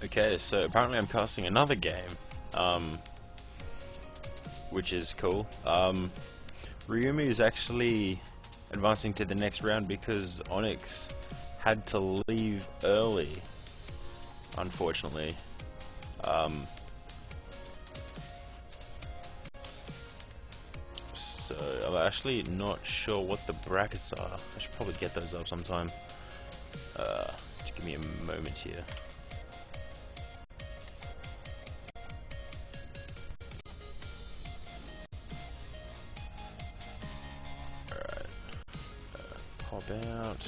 Okay, so apparently I'm casting another game, which is cool. Ryumi is actually advancing to the next round because Onyx had to leave early, unfortunately. So I'm actually not sure what the brackets are. I should probably get those up sometime. Just give me a moment here. Alright, pop out.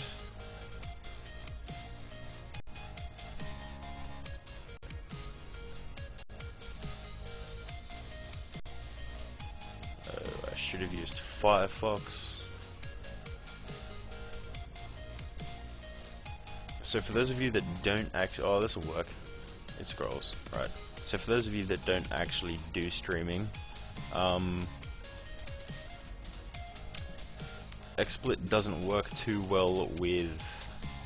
I should have used Firefox. So for those of you that don't actually, oh, this will work. It scrolls, right? So for those of you that don't actually do streaming, XSplit doesn't work too well with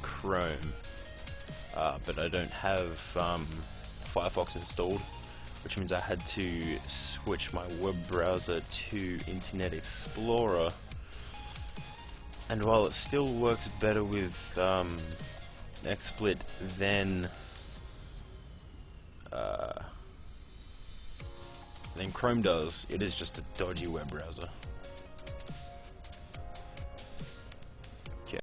Chrome, but I don't have Firefox installed, which means I had to switch my web browser to Internet Explorer. And while it still works better with XSplit than Chrome does, it is just a dodgy web browser. Okay.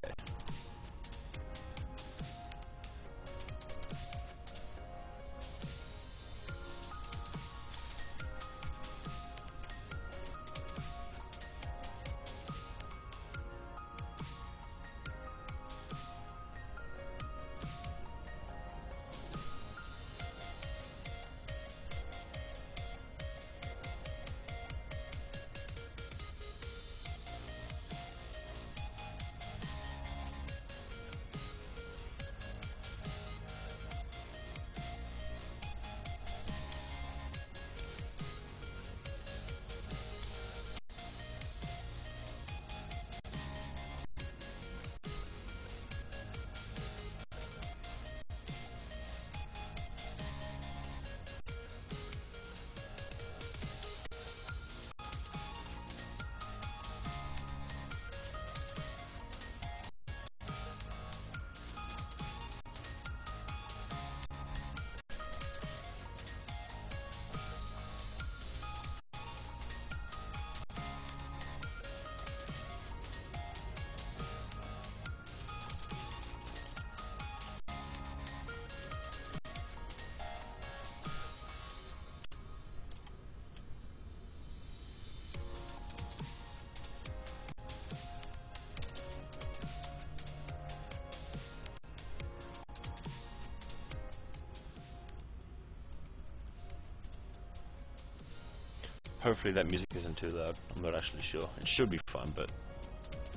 Hopefully that music isn't too loud. I'm not actually sure. It should be fun, but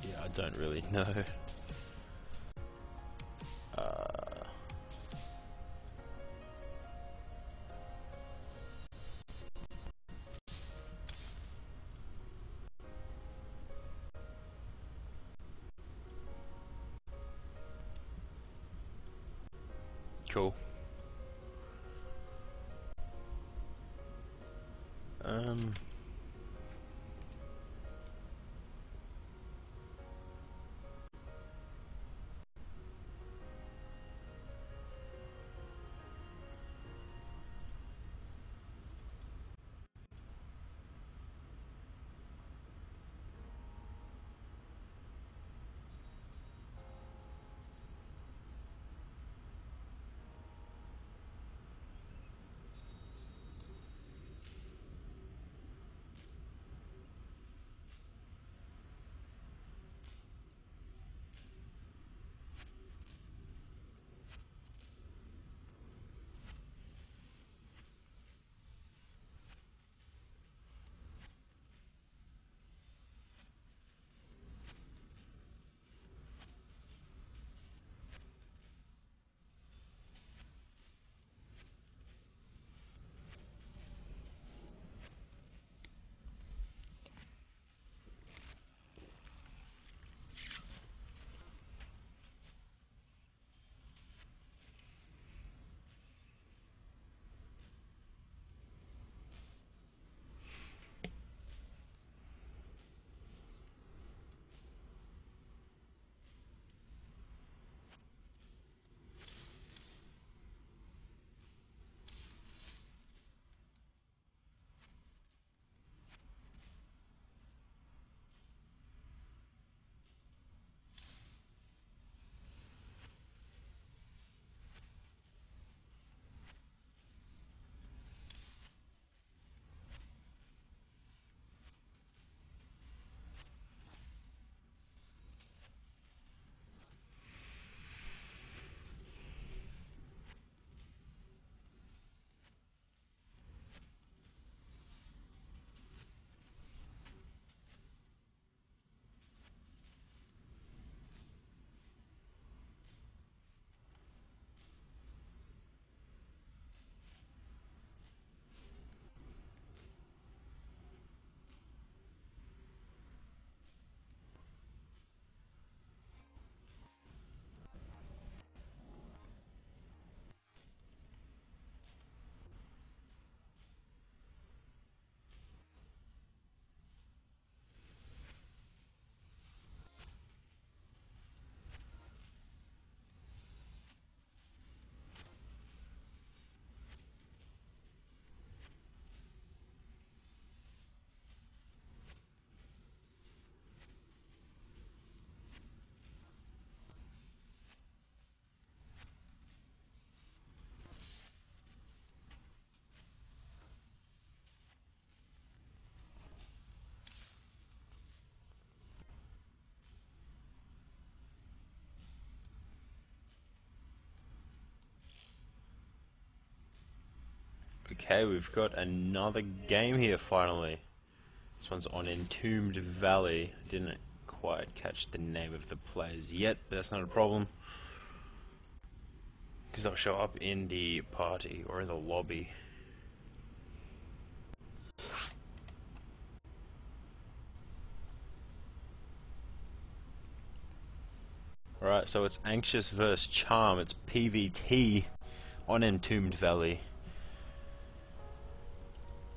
yeah, I don't really know. Cool. Um. Okay, we've got another game here finally. This one's on Entombed Valley. Didn't quite catch the name of the players yet, but that's not a problem, because they'll show up in the party or in the lobby. Alright, so it's Anxious vs Charm. It's PvT on Entombed Valley.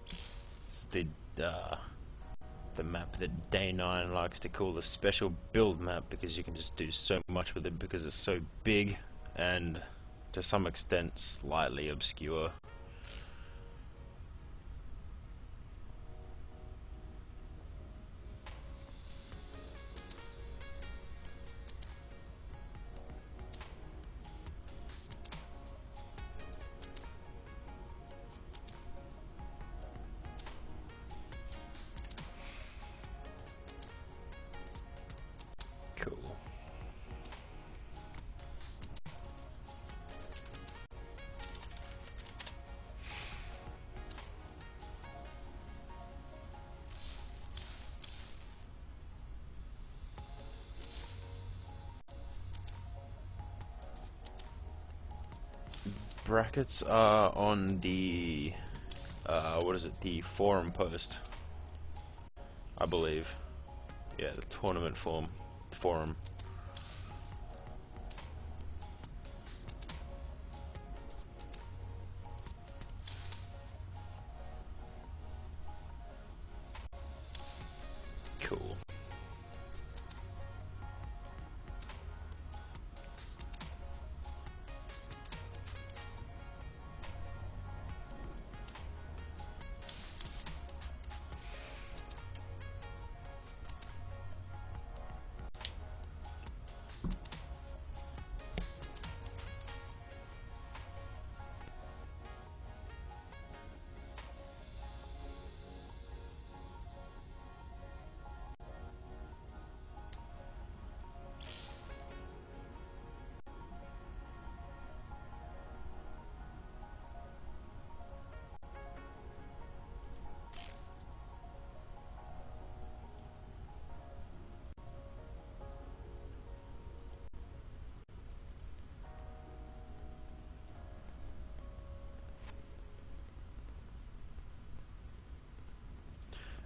It's the map that Day 9 likes to call the special build map, because you can just do so much with it because it's so big and to some extent slightly obscure. Cool. Brackets are on the what is it? The forum post, I believe. Yeah, the tournament forum. Cool.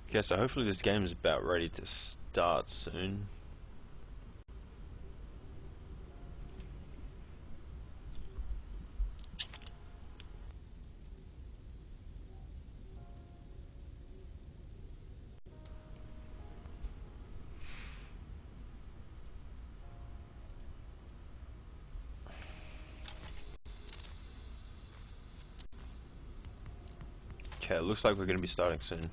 Okay, so hopefully this game is about ready to start soon. Okay, it looks like we're going to be starting soon.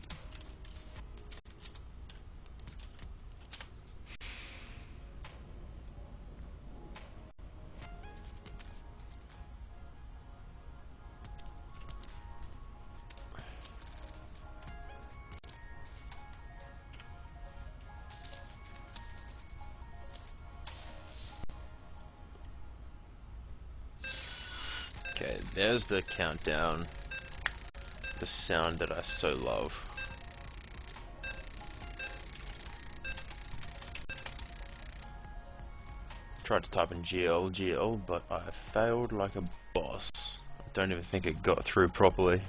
Okay, there's the countdown. The sound that I so love. Tried to type in GL, but I failed like a boss. I don't even think it got through properly.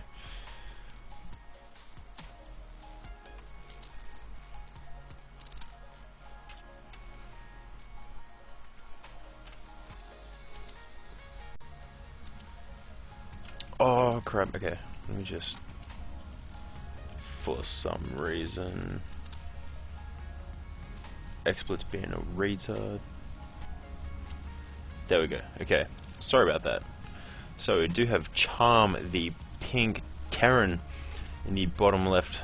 Oh crap, okay. Let me just... For some reason... XSplit's being a retard. There we go, okay. Sorry about that. So we do have Charm, the pink Terran, in the bottom left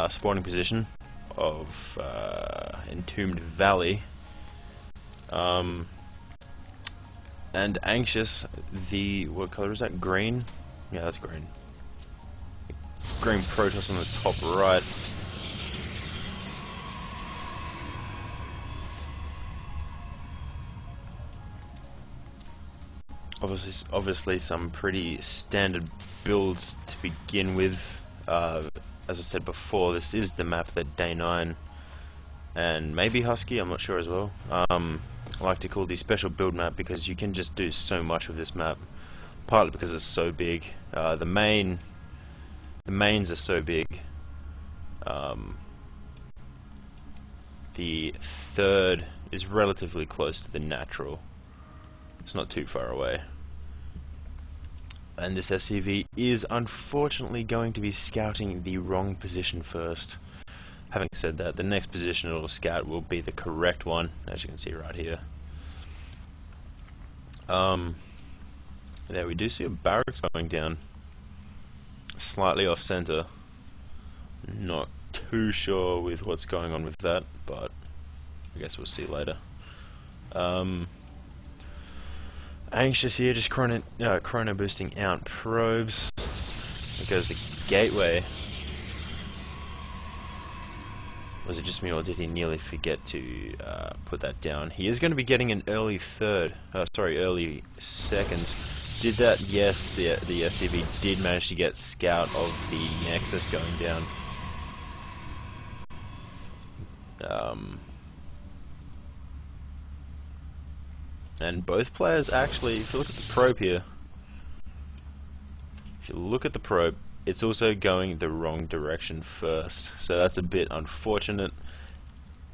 spawning position of Entombed Valley. And Anxious, the... what color is that? Green? Yeah, that's green. Green Protoss on the top right. Obviously some pretty standard builds to begin with. As I said before, this is the map that Day 9 and maybe Husky, I'm not sure as well, I like to call the special build map, because you can just do so much with this map, partly because it's so big. The mains are so big. The third is relatively close to the natural. It's not too far away. And this SCV is unfortunately going to be scouting the wrong position first. Having said that, the next position it'll scout will be the correct one, as you can see right here. There we do see a barracks going down, slightly off center. Not too sure with what's going on with that, but I guess we'll see later. Anxious here, just chrono boosting out probes. There goes the gateway. Was it just me, or did he nearly forget to put that down? He is going to be getting an early third. Early second. Did that? Yes, the SCV did manage to get scout of the Nexus going down. And both players actually, if you look at the probe here, it's also going the wrong direction first, so that's a bit unfortunate.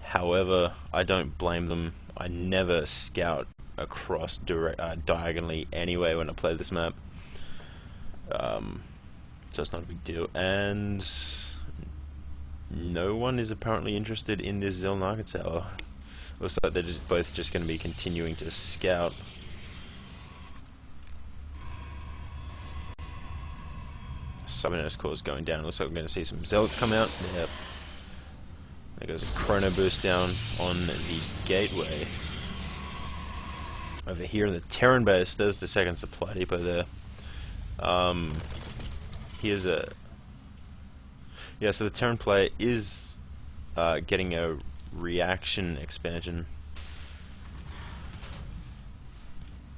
However, I don't blame them. I never scout across diagonally anyway when I play this map, so it's not a big deal. And no one is apparently interested in this Zelnaka tower. Looks like they're both just going to be continuing to scout. Subinose core is going down. Looks like we're going to see some zealots come out. Yep. There goes a chrono boost down on the gateway. Over here in the Terran base, there's the second supply depot there. Here's a... Yeah, so the Terran player is getting a reaction expansion.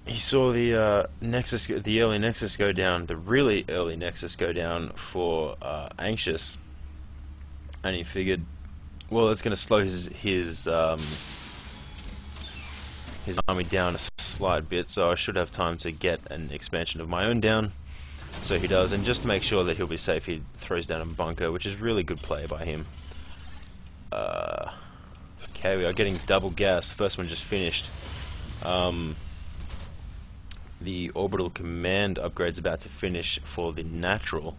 He saw the Nexus, the early Nexus go down, the really early Nexus go down for Anxious, and he figured, well, it's going to slow his army down a slight bit, so I should have time to get an expansion of my own down. So he does, and just to make sure that he'll be safe, he throws down a bunker, which is really good play by him. Okay, we are getting double gas. The first one just finished. The orbital command upgrade's about to finish for the natural.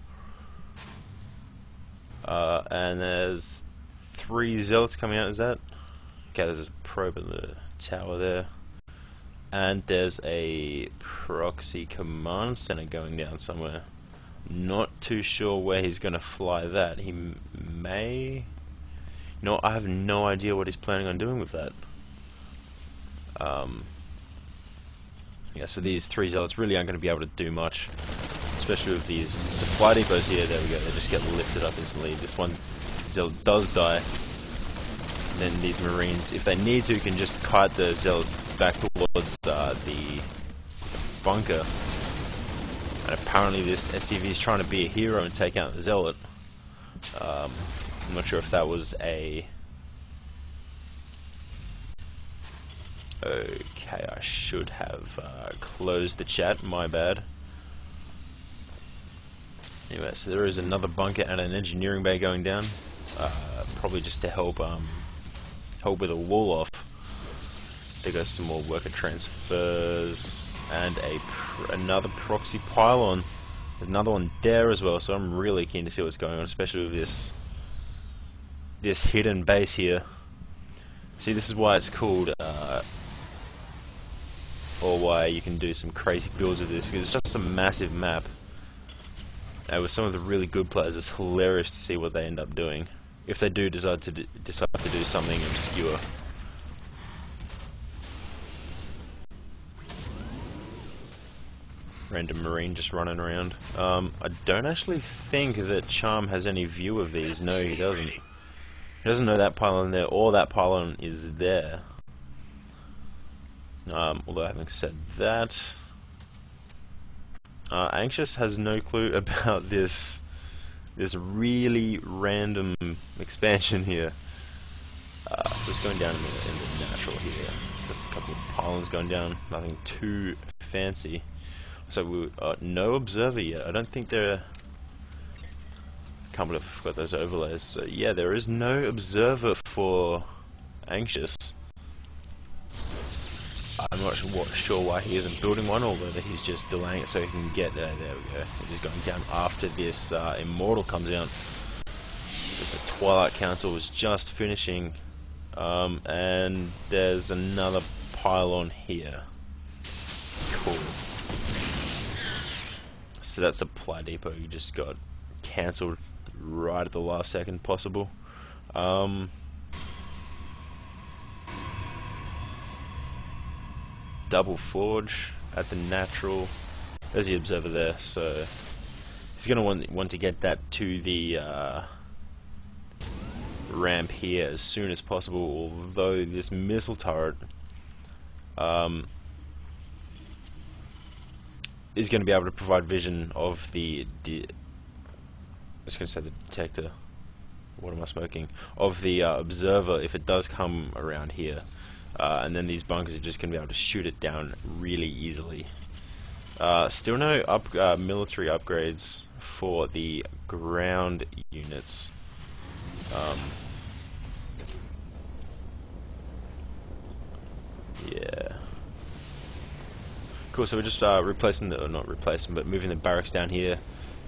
And there's 3 zealots coming out, is that? Okay, there's a probe in the tower there. And there's a proxy command center going down somewhere. Not too sure where he's going to fly that. He may... No, I have no idea what he's planning on doing with that. Yeah, so these 3 zealots really aren't going to be able to do much, especially with these supply depots here. There we go, they just get lifted up instantly. This one zealot does die. And then these marines, if they need to, can just kite the zealots back towards the bunker. And apparently this SCV is trying to be a hero and take out the zealot. I'm not sure if that was a... Okay, I should have closed the chat, my bad. Anyway, so there is another bunker and an engineering bay going down. Probably just to help help with a wall off. There goes some more worker transfers and another proxy pylon. There's another one there as well, so I'm really keen to see what's going on, especially with this hidden base here. See, this is why it's called, or why you can do some crazy builds with this, because it's just a massive map. And with some of the really good players, it's hilarious to see what they end up doing, if they do decide to do something obscure. Random marine just running around. I don't actually think that Charm has any view of these. No, he doesn't. He doesn't know that pylon there, or that pylon is there. Although having said that, Anxious has no clue about this really random expansion here. So it's going down in the natural here. There's a couple of pylons going down, nothing too fancy. So we no observer yet. I don't think there. Can't believe I forgot those overlays. So yeah, there is no observer for Anxious. I'm not sure why he isn't building one, or whether he's just delaying it so he can get there. There we go. He's going down after this Immortal comes out. The Twilight Council was just finishing, and there's another pylon here. Cool. So that supply depot you just got cancelled right at the last second possible. Double forge at the natural. There's the observer there, so he's going to want to get that to the ramp here as soon as possible. Although this missile turret is going to be able to provide vision of the I was going to say the detector. What am I smoking? Of the observer if it does come around here. And then these bunkers are just going to be able to shoot it down really easily. Still no military upgrades for the ground units. Yeah. Cool, so we're just replacing the, or not replacing, but moving the barracks down here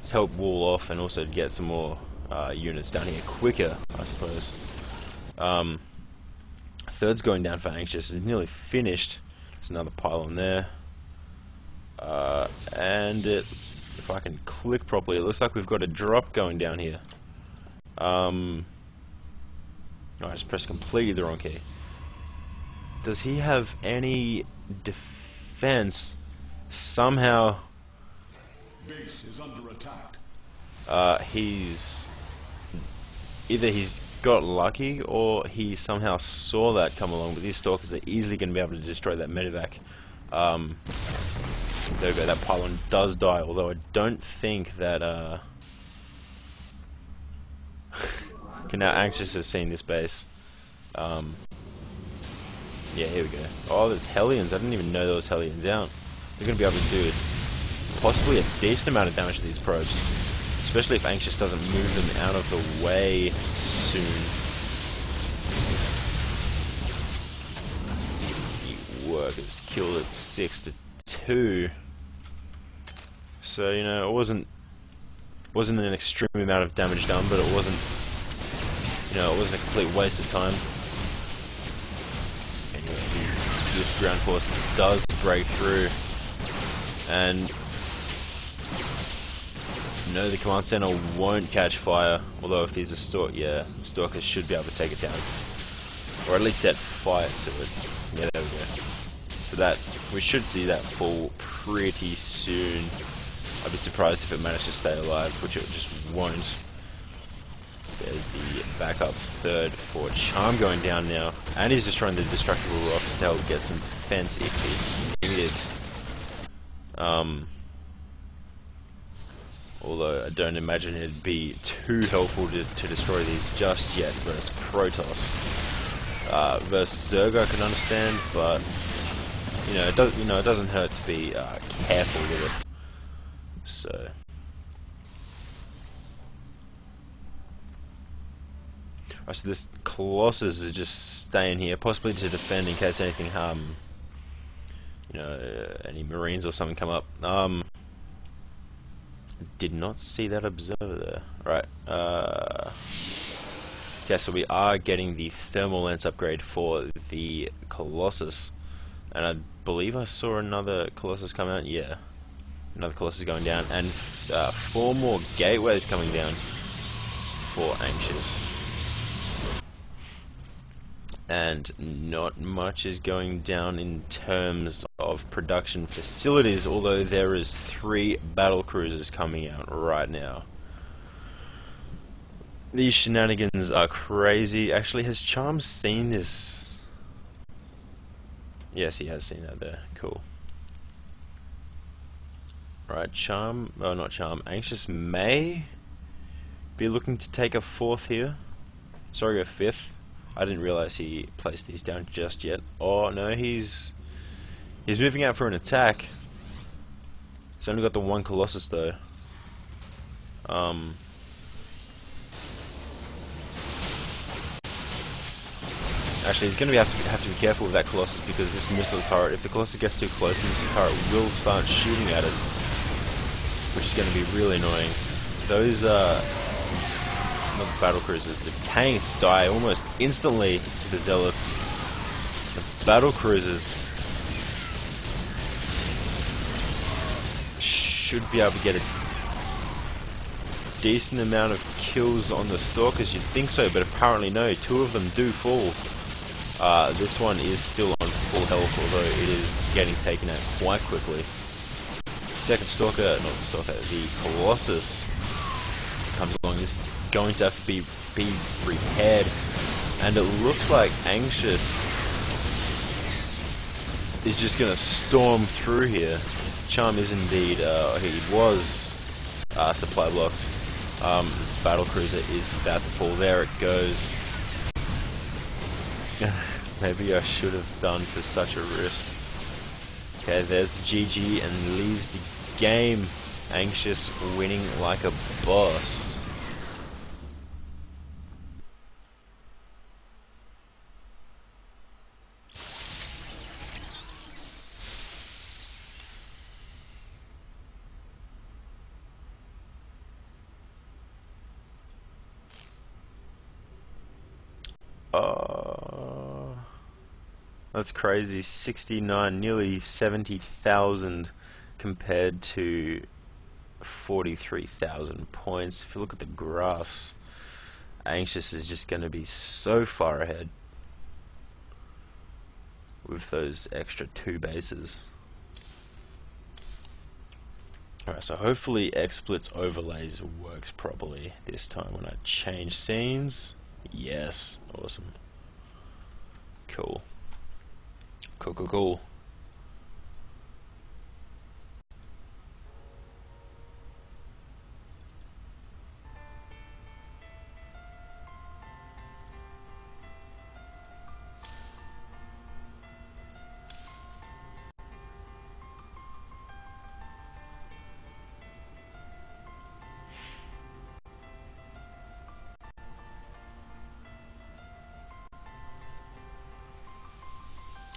to help wall off and also get some more units down here quicker, I suppose. Third's going down for Anxious. It's nearly finished. There's another pylon there. And if I can click properly, it looks like we've got a drop going down here. I just pressed completely the wrong key. Does he have any defense? Somehow Base is under attack. He's got lucky, or he somehow saw that come along, but these stalkers are easily going to be able to destroy that medevac. There we go, that pylon does die, although I don't think that okay, now Anxious has seen this base. Yeah, here we go. Oh, there's Hellions. I didn't even know there was Hellions out. They're going to be able to do possibly a decent amount of damage to these probes, especially if Anxious doesn't move them out of the way soon. The workers killed at 6-2. So, you know, it wasn't an extreme amount of damage done, but it wasn't, you know, it wasn't a complete waste of time. Anyway, this ground force does break through, and no, the command center won't catch fire, although if there's a the stalkers should be able to take it down, or at least set fire to it. Yeah, there we go. So that, we should see that fall pretty soon. I'd be surprised if it managed to stay alive, which it just won't. There's the backup third for Charm going down now, and he's destroying the destructible rocks to help get some defense if it's needed. Although I don't imagine it'd be too helpful to destroy these just yet versus Protoss. Versus Zerg I can understand, but it doesn't hurt to be careful with it. So. Alright, so this Colossus is just staying here, possibly to defend in case anything any Marines or something come up. Did not see that observer there. Right. Okay, so we are getting the thermal lens upgrade for the Colossus, and I believe I saw another Colossus come out. Yeah, another Colossus going down, and 4 more gateways coming down for Anxious. And not much is going down in terms of production facilities, although there is 3 battle cruisers coming out right now. These shenanigans are crazy. Actually, has Charm seen this? Yes, he has seen that there. Cool. Right, Charm, oh not Charm, Anxious may be looking to take a fourth here. Sorry, a fifth. I didn't realize he placed these down just yet. Oh no, he's moving out for an attack. He's only got the one Colossus though. Actually, he's going to have to be careful with that Colossus because this missile turret, if the Colossus gets too close, the missile turret will start shooting at it, which is going to be really annoying. Those, not the battle cruisers, the tanks die almost instantly to the zealots. The battle cruisers should be able to get a decent amount of kills on the stalkers. You'd think so, but apparently no. 2 of them do fall. This one is still on full health, although it is getting taken out quite quickly. Second stalker, not the stalker, the Colossus comes along, is going to have to be repaired, and it looks like Anxious is just going to storm through here. Charm is indeed, he was supply blocked. Battle cruiser is about to fall. There it goes. Maybe I should have done for such a risk. Okay, there's the GG and leaves the game. Anxious winning like a boss. That's crazy. 69, nearly 70,000 compared to 43,000 points. If you look at the graphs, Anxious is just going to be so far ahead with those extra 2 bases. Alright, so hopefully XSplit's overlays works properly this time when I change scenes. Yes, awesome. Cool. Cool.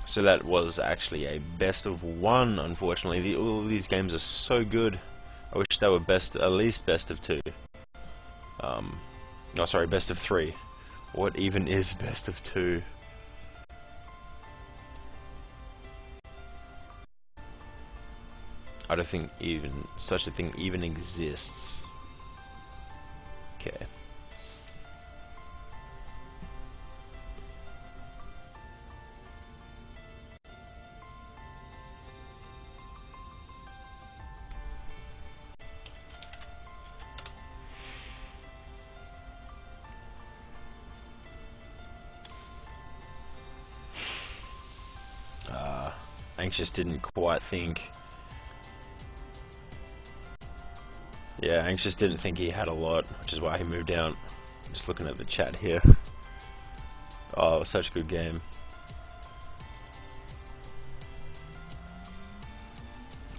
So that was actually a best of 1, unfortunately. All of these games are so good. I wish they were at least best of 2. Oh, sorry, best of 3. What even is best of 2? I don't think such a thing even exists. Okay. Anxious didn't quite think. Yeah, Anxious didn't think he had a lot, which is why he moved out. Just looking at the chat here. Oh, such a good game.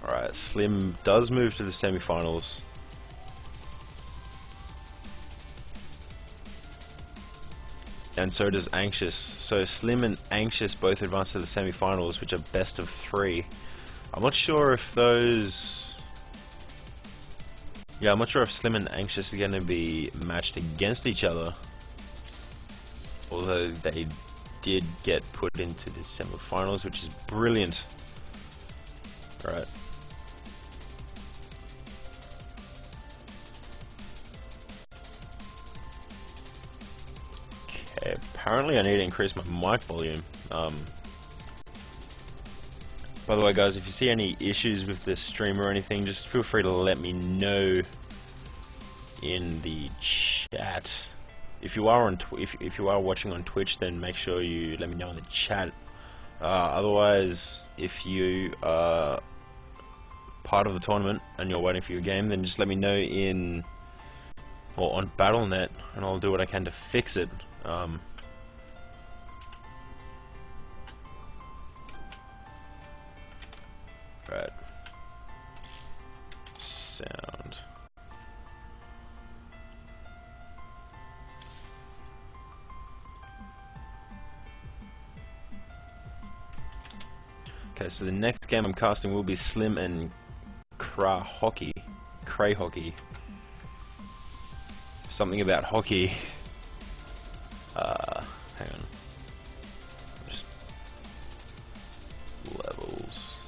Alright, Slim does move to the semi-finals. And so does Anxious. So Slim and Anxious both advance to the semi-finals, which are best of 3. I'm not sure if those... Yeah, I'm not sure if Slim and Anxious are going to be matched against each other. Although they did get put into the semi-finals, which is brilliant. Right. Okay, apparently I need to increase my mic volume. By the way, guys, if you see any issues with the stream or anything, just feel free to let me know in the chat. If you are if you are watching on Twitch, then make sure you let me know in the chat. Otherwise, if you are part of the tournament and you're waiting for your game, then just let me know in or on BattleNet, and I'll do what I can to fix it. Right. Sound. Okay, so the next game I'm casting will be Slim and Cray Hockey. Something about hockey. Hang on. Just levels.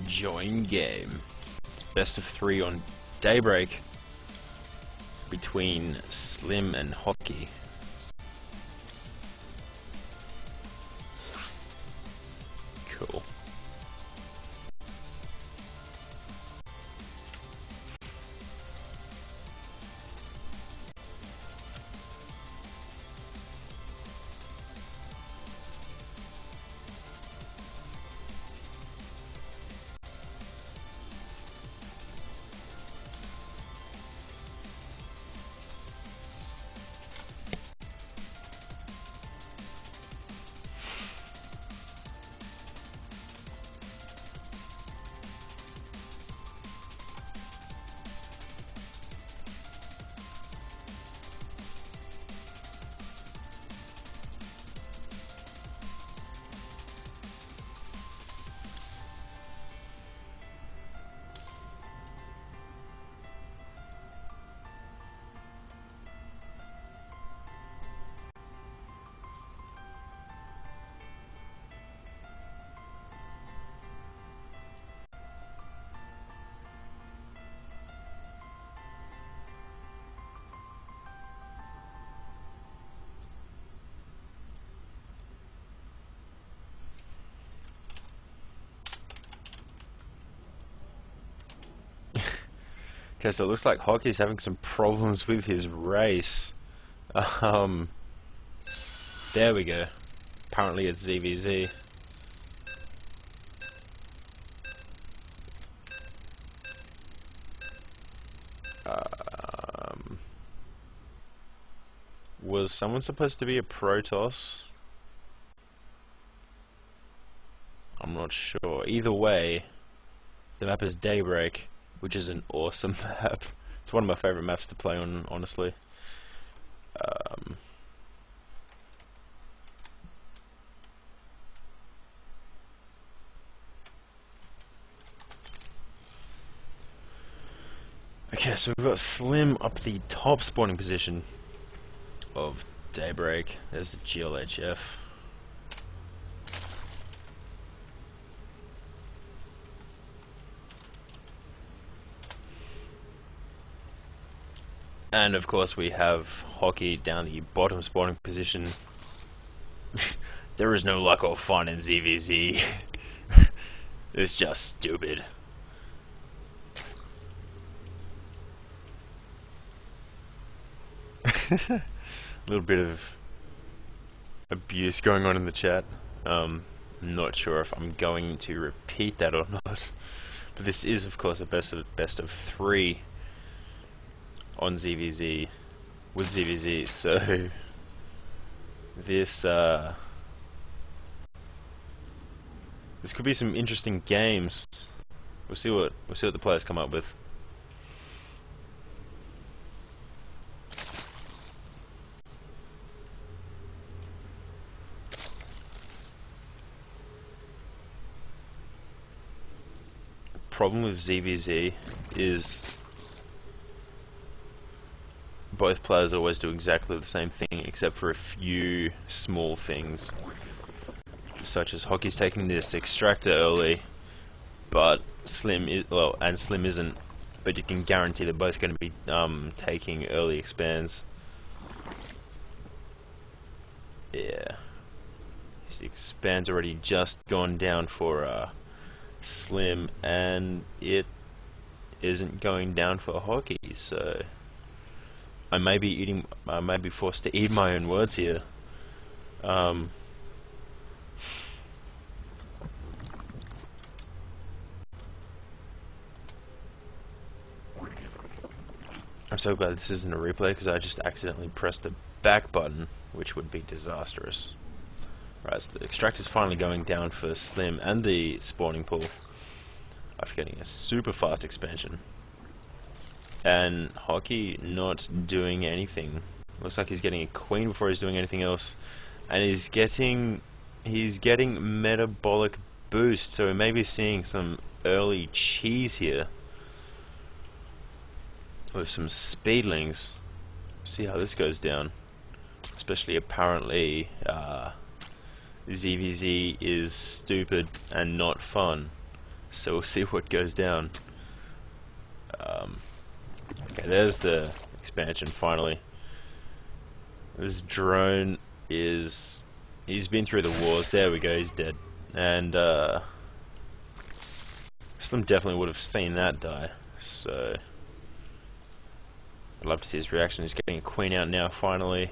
Join game. It's best of 3 on Daybreak between Slim and Hockey. Cool. Okay, so it looks like Hockey's having some problems with his race. There we go. Apparently it's ZVZ. Was someone supposed to be a Protoss? I'm not sure. Either way, the map is Daybreak, which is an awesome map. It's one of my favorite maps to play on, honestly. Okay, so we've got Slim up the top spawning position of Daybreak. There's the GLHF. And of course we have Hockey down the bottom spawning position. There is no luck or fun in ZVZ. It's just stupid. A little bit of abuse going on in the chat. Not sure if I'm going to repeat that or not. But this is of course a best of 3 on ZVZ with ZVZ, so this could be some interesting games. We'll see what the players come up with. problem with ZVZ is both players always do exactly the same thing, except for a few small things, such as Hockey's taking this extractor early, but Slim isn't. But you can guarantee they're both going to be taking early expands. Yeah, his expand's already just gone down for Slim, and it isn't going down for Hockey. So I may be forced to eat my own words here. I'm so glad this isn't a replay, because I just accidentally pressed the back button, which would be disastrous. Right, so the extractor's finally going down for Slim and the spawning pool after getting a super fast expansion. And Hockey not doing anything. Looks like he's getting a queen before he's doing anything else. And he's getting metabolic boost, so we may be seeing some early cheese here with some speedlings. See how this goes down. Especially apparently ZVZ is stupid and not fun, so we'll see what goes down. Okay, there's the expansion finally. This drone is... he's been through the wars. There we go, he's dead. And Slim definitely would have seen that die, so I'd love to see his reaction. He's getting a queen out now finally.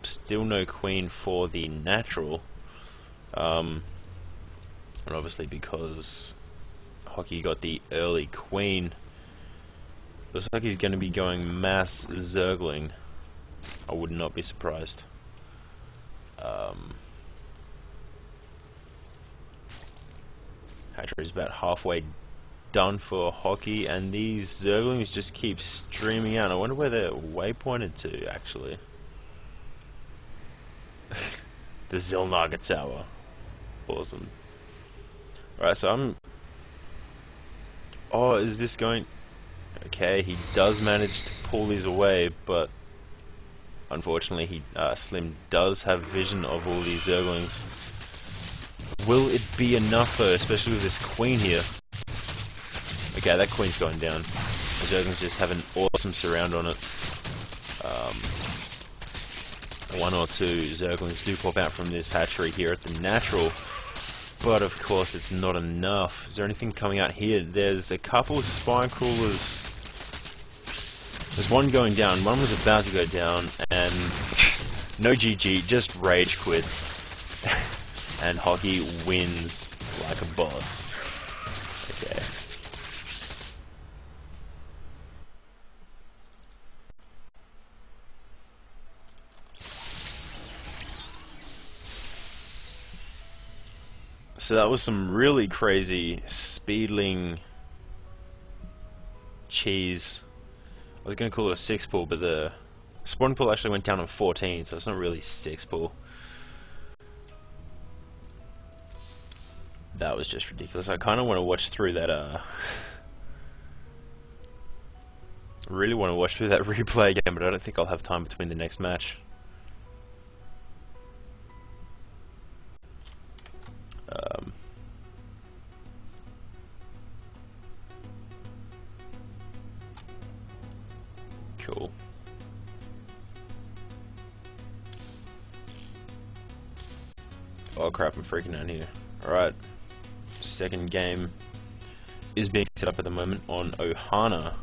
Still no queen for the natural. And obviously because Hockey got the early queen, looks like he's going to be going mass Zergling. I would not be surprised. Hatchery is about halfway done for Hockey, and these Zerglings just keep streaming out. I wonder where they're waypointed to, actually. The Zilnaga Tower. Awesome. Alright, so I'm... oh, is this going... okay, he does manage to pull these away, but unfortunately Slim does have vision of all these Zerglings. Will it be enough though, especially with this queen here? Okay, that queen's going down. The Zerglings just have an awesome surround on it. One or two Zerglings do pop out from this hatchery here at the natural, but of course it's not enough. Is there anything coming out here? There's a couple of spine crawlers. There's one going down, one was about to go down, and no GG, just rage quits. And Hockey wins like a boss. Okay. So that was some really crazy speedling cheese. I was going to call it a 6 pull, but the spawn pull actually went down on 14, so it's not really 6 pull. That was just ridiculous. I kind of want to watch through that, really want to watch through that replay again, but I don't think I'll have time between the next match. Cool. Oh crap, I'm freaking out here. Alright. Second game is being set up at the moment on Ohana.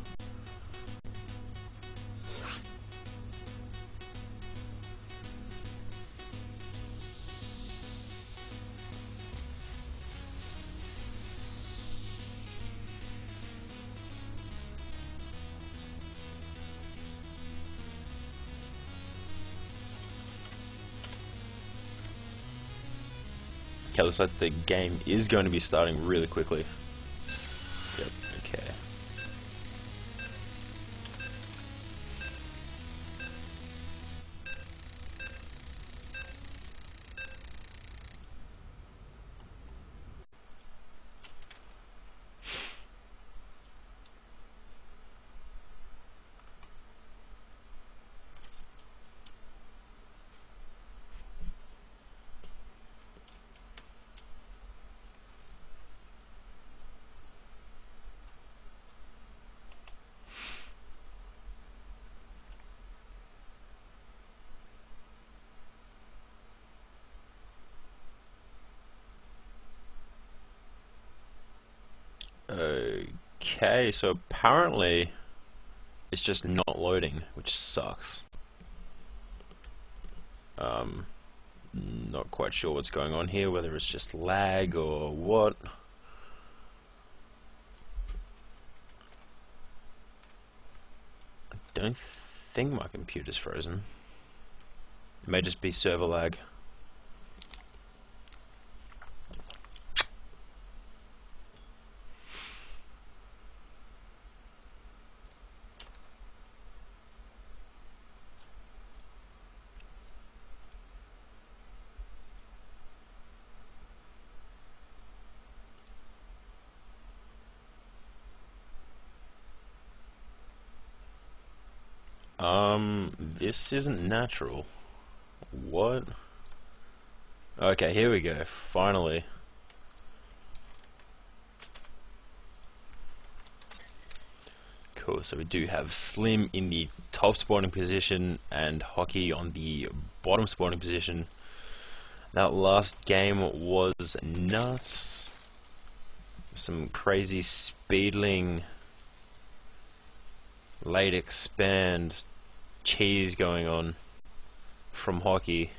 Okay, looks like the game is going to be starting really quickly. Yep, okay. Okay, so apparently it's just not loading, which sucks. Not quite sure what's going on here, whether it's just lag or what. I don't think my computer's frozen. It may just be server lag. This isn't natural. What? Okay, here we go, finally. Cool, so we do have Slim in the top spawning position and Hockey on the bottom spawning position. That last game was nuts. Some crazy speedling, late expand, cheese going on from Hockey.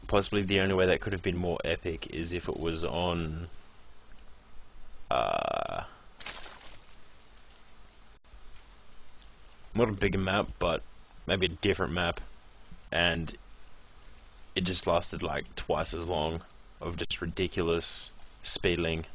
Possibly the only way that could have been more epic is if it was on not a bigger map, but maybe a different map, and it just lasted like twice as long of just ridiculous speedling.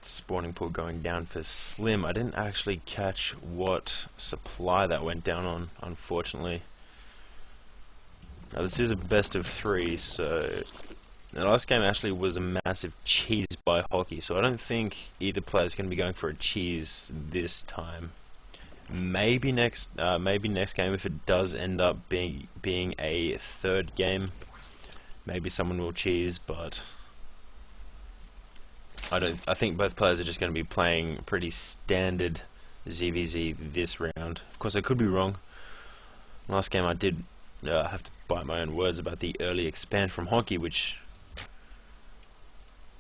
Spawning pool going down for Slim. I didn't actually catch what supply that went down on, unfortunately. Now this is a best of 3, so the last game actually was a massive cheese by Hockey, so I don't think either player is going to be going for a cheese this time. Maybe next game, if it does end up being a third game, maybe someone will cheese, but I think both players are just going to be playing pretty standard ZVZ this round. Of course, I could be wrong. Last game I did have to bite my own words about the early expand from Hockey, which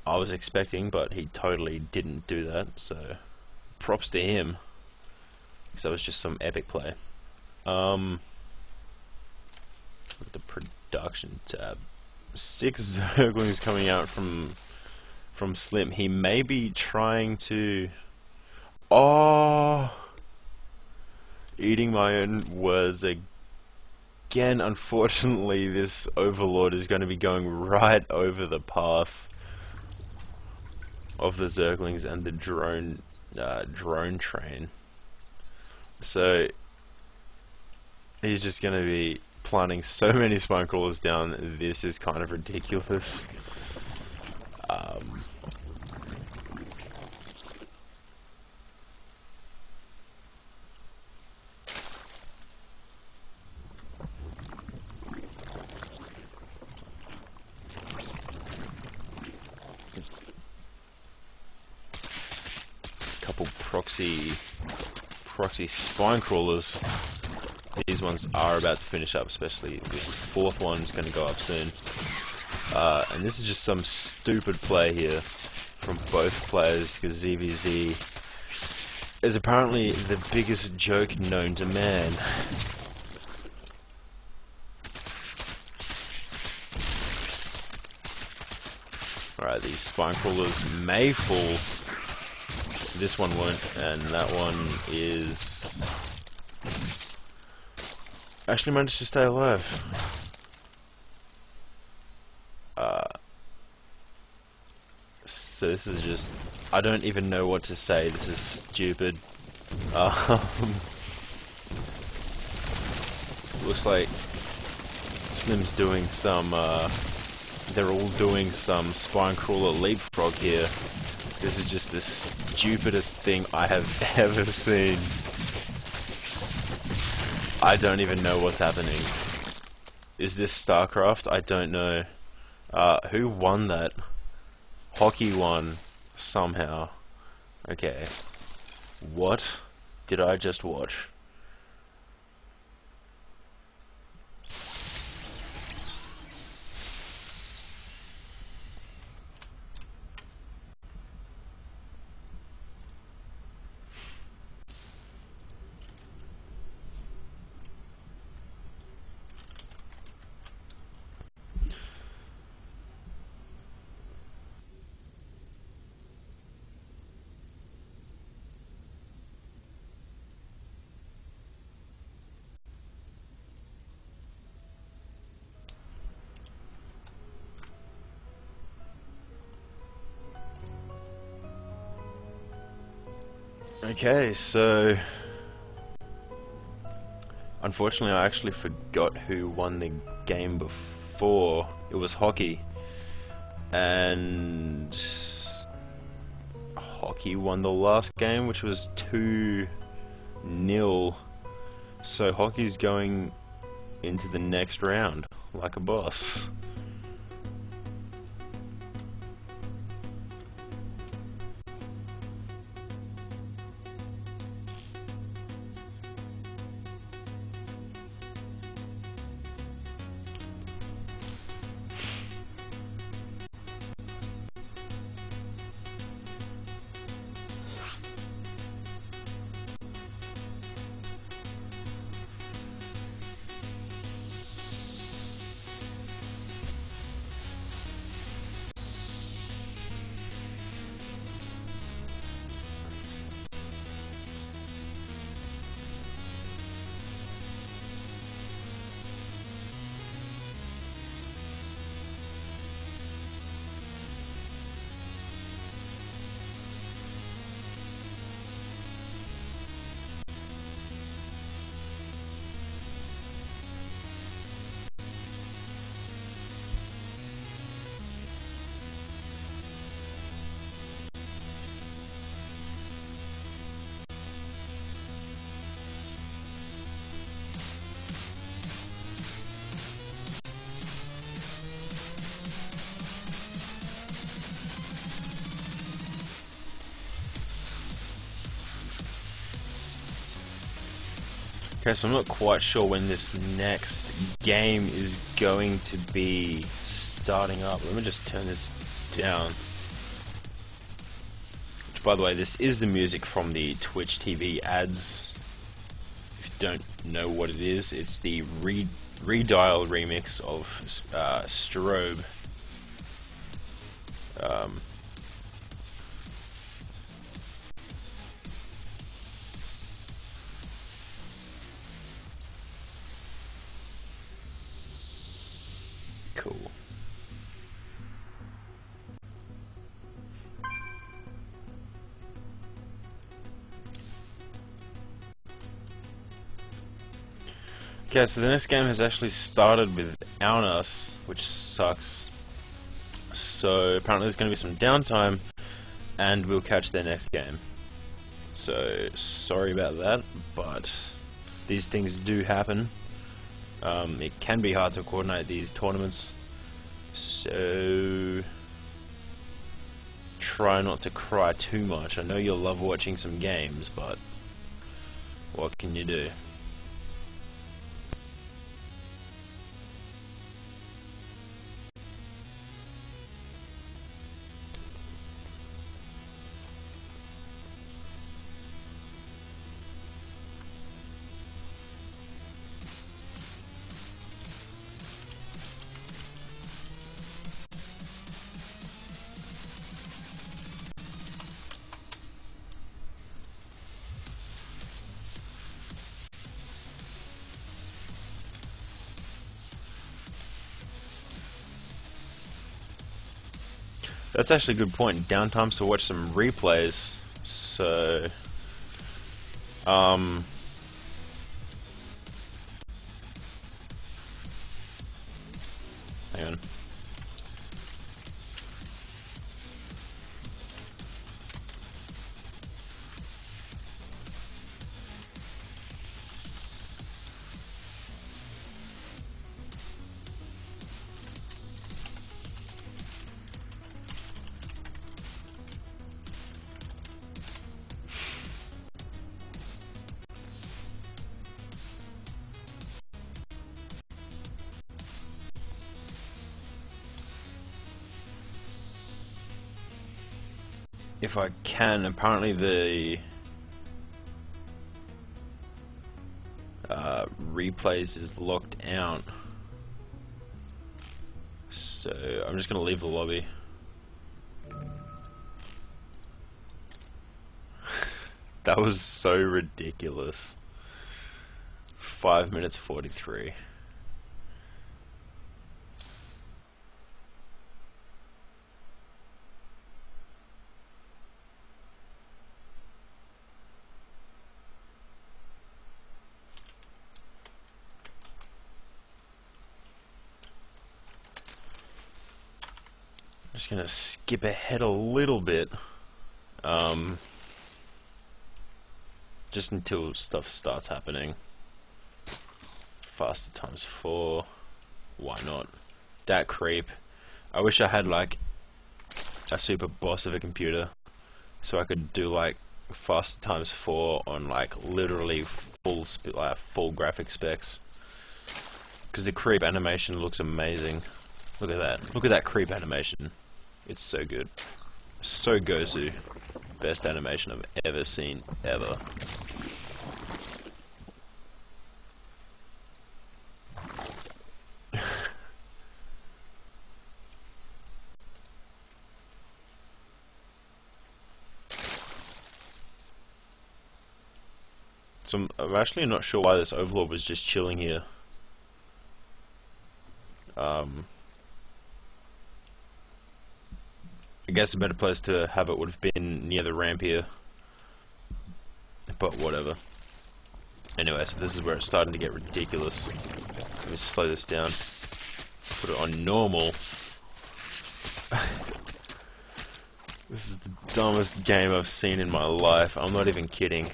I was expecting, but he totally didn't do that, so props to him, because that was just some epic play. Look at the production tab. 6 Zerglings coming out from Slim. He may be trying to... Oh! Eating my own words again. Unfortunately, this Overlord is going to be going right over the path of the Zerglings and the drone train. So he's just going to be planting so many spine crawlers down. This is kind of ridiculous. Couple proxy spine crawlers. These ones are about to finish up, especially this 4th one is going to go up soon. And this is just some stupid play here from both players, because ZVZ is apparently the biggest joke known to man. Alright, these spine crawlers may fall. This one won't, and that one is... actually managed to stay alive. So this is just... I don't even know what to say. This is stupid. Looks like Slim's doing some... they're all doing some spine crawler leapfrog here. This is just the stupidest thing I have ever seen. I don't even know what's happening. Is this StarCraft? I don't know. Who won that? Hockey won. somehow. Okay. What did I just watch? Okay, so unfortunately I actually forgot who won the game before. It was hockey. And hockey won the last game, which was 2-0. So hockey's going into the next round like a boss. Okay, so I'm not quite sure when this next game is going to be starting up. Let me just turn this down. Which, by the way, this is the music from the Twitch TV ads. If you don't know what it is, it's the redial remix of Strobe. Cool. Okay, so the next game has actually started without us, which sucks. So apparently there's going to be some downtime, and we'll catch their next game. So sorry about that, but these things do happen. It can be hard to coordinate these tournaments, so try not to cry too much. I know you'll love watching some games, but what can you do? That's actually a good point. Downtime, so watch some replays. So, hang on. if I can. Apparently the replays is locked out, so I'm just gonna leave the lobby. That was so ridiculous. 5 minutes 43. I'm just gonna skip ahead a little bit, just until stuff starts happening. Faster times 4. Why not? That creep. I wish I had like a super boss of a computer, so I could do like faster times 4 on like literally full graphic specs. Because the creep animation looks amazing. Look at that. Look at that creep animation. It's so good. So Gozu. Best animation I've ever seen, ever. So I'm actually not sure why this Overlord was just chilling here. I guess a better place to have it would have been near the ramp here. But whatever. Anyway, so this is where it's starting to get ridiculous. Let me slow this down. Put it on normal. This is the dumbest game I've seen in my life. I'm not even kidding.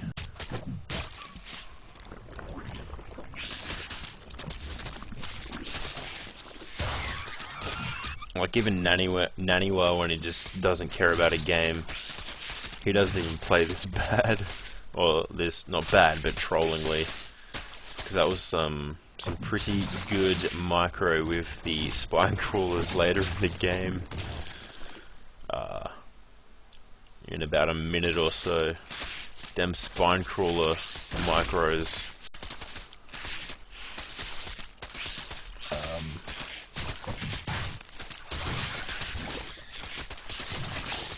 Like even Naniwa, when he just doesn't care about a game, he doesn't even play this bad, or this not bad, but trollingly, because that was some pretty good micro with the spine crawlers later in the game. In about a minute or so, them spine crawler micros.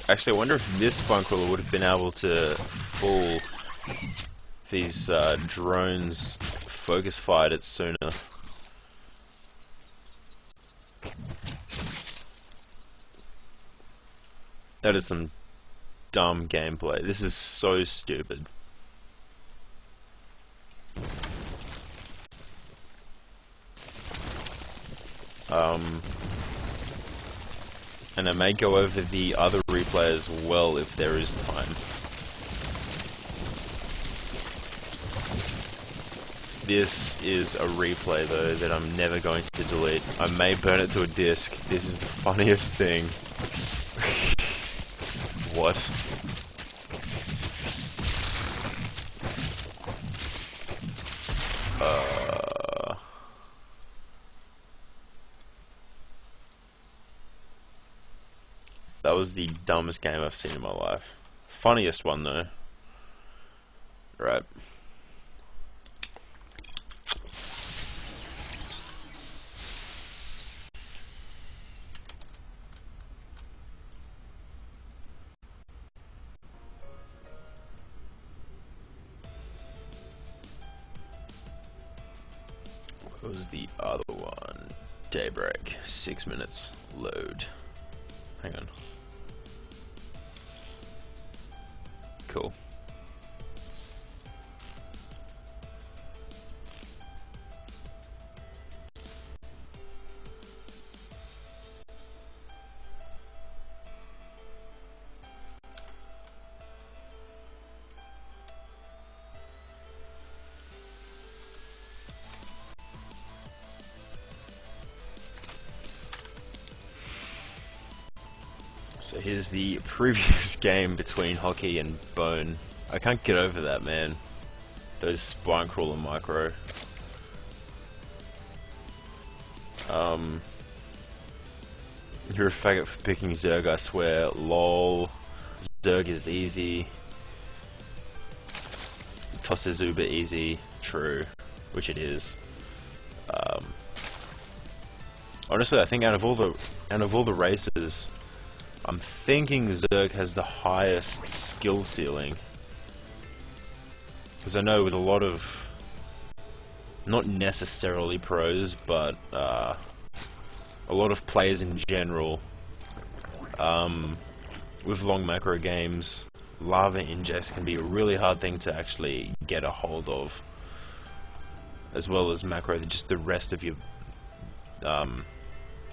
Actually, I wonder if this spine crawler would have been able to fool these drones focus fired it sooner. That is some dumb gameplay. This is so stupid. And I may go over the other replay as well if there is time. This is a replay though that I'm never going to delete. I may burn it to a disc. This is the funniest thing. What? That was the dumbest game I've seen in my life. Funniest one though. Right. What was the other one? Daybreak. 6 minutes. Load. Hang on. Cool. So here's the previous game between Hockey and Bone. I can't get over that, man. Those spine crawler micro. You're a faggot for picking Zerg, I swear. LOL. Zerg is easy. Toss is uber easy. True, which it is. Honestly, I think out of all the races, I'm thinking Zerg has the highest skill ceiling. Because I know with a lot of, not necessarily pros, but a lot of players in general, with long macro games, lava injects can be a really hard thing to actually get a hold of, as well as macro, just the rest of your,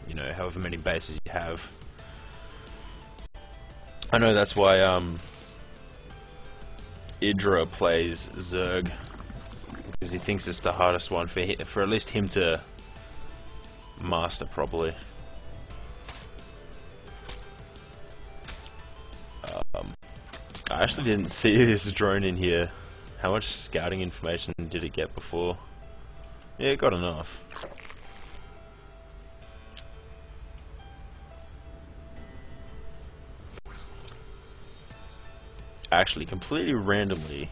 you know, however many bases you have. I know that's why Idra plays Zerg, because he thinks it's the hardest one for at least him to master properly. I actually didn't see this drone in here. How much scouting information did it get before? Yeah, it got enough. Actually, completely randomly,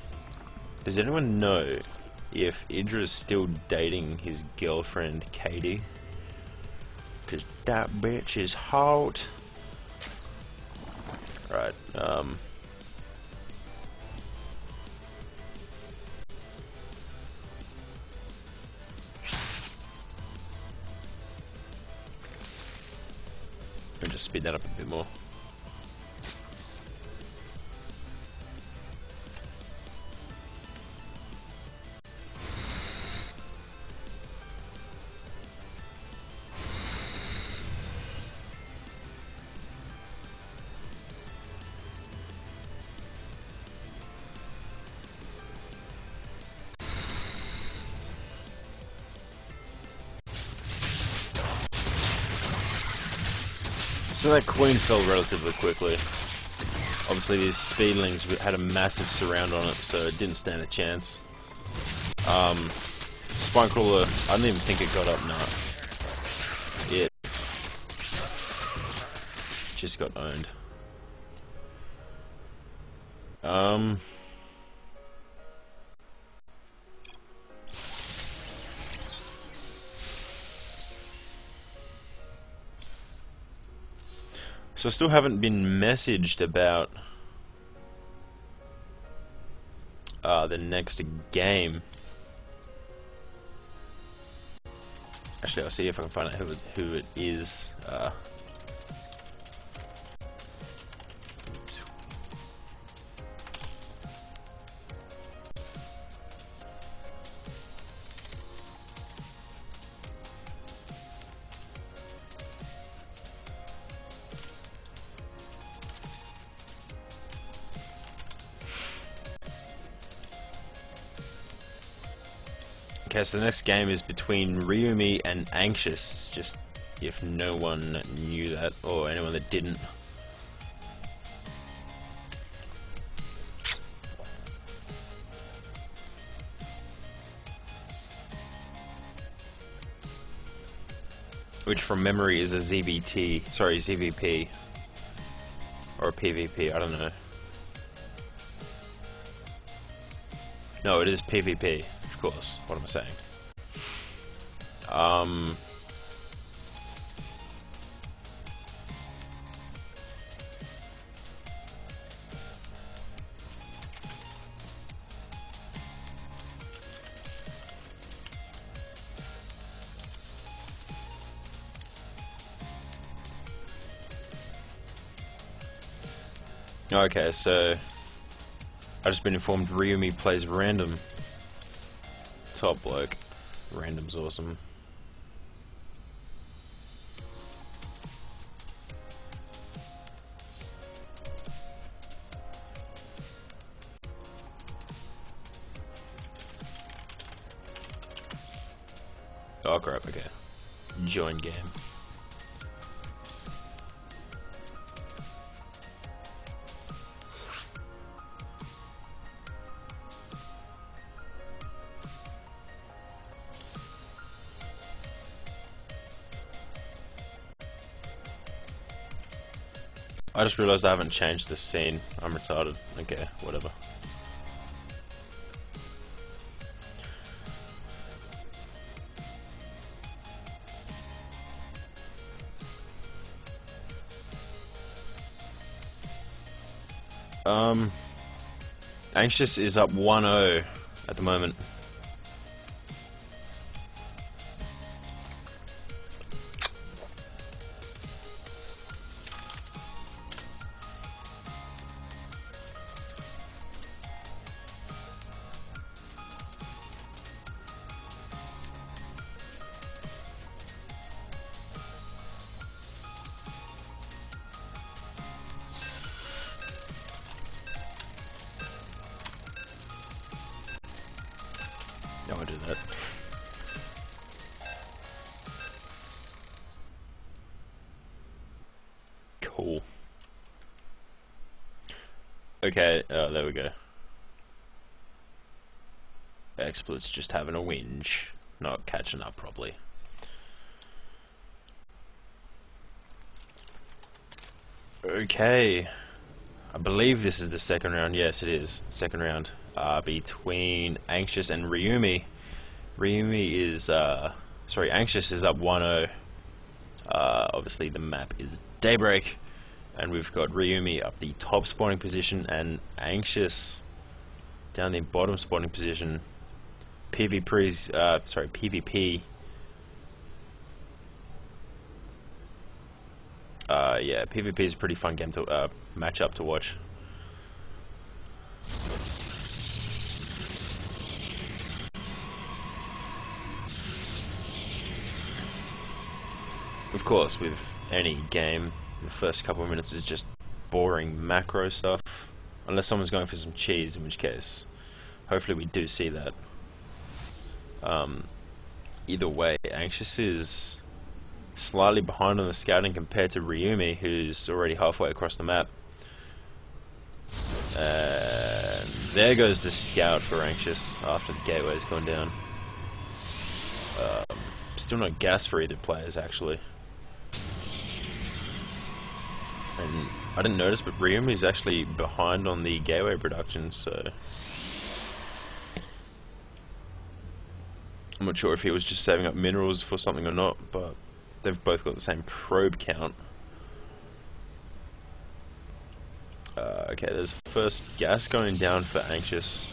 does anyone know if Idra's still dating his girlfriend, Katie? Cause that bitch is hot. Right, let me just speed that up a bit more. So that queen fell relatively quickly. Obviously these speedlings had a massive surround on it, so it didn't stand a chance. Spinecrawler, I didn't even think it got up, nah. It just got owned. So I still haven't been messaged about the next game. Actually, I'll see if I can find out who it is. Okay, so the next game is between Ryumi and Anxious, just if no one knew that, or anyone that didn't. Which from memory is a ZVP. Or a PvP, I don't know. No, it is PvP. Of course, what am I saying? Okay, so I've just been informed Ryumi plays random. Top bloke. Random's awesome. Oh crap, okay. Join game. I just realized I haven't changed the scene. I'm retarded. Okay, whatever. Anxious is up 1-0 at the moment. I won't do that. Cool. Okay, there we go. Exploit's just having a whinge, not catching up properly. Okay, I believe this is the second round. Yes, it is. Second round between Anxious and Ryumi. Ryumi is, sorry, Anxious is up 1-0. Obviously the map is Daybreak, and we've got Ryumi up the top spawning position and Anxious down the bottom spawning position. PvP. Yeah, PvP is a pretty fun game to match up to watch. Of course, with any game, the first couple of minutes is just boring macro stuff, unless someone's going for some cheese, in which case, hopefully we do see that. Either way, Anxious is slightly behind on the scouting compared to Ryumi, who's already halfway across the map. And there goes the scout for Anxious after the gateway's gone down. Still not gas for either players, actually. And I didn't notice, but Ryumi's actually behind on the gateway production, so I'm not sure if he was just saving up minerals for something or not, but they've both got the same probe count. Okay, there's first gas going down for Anxious.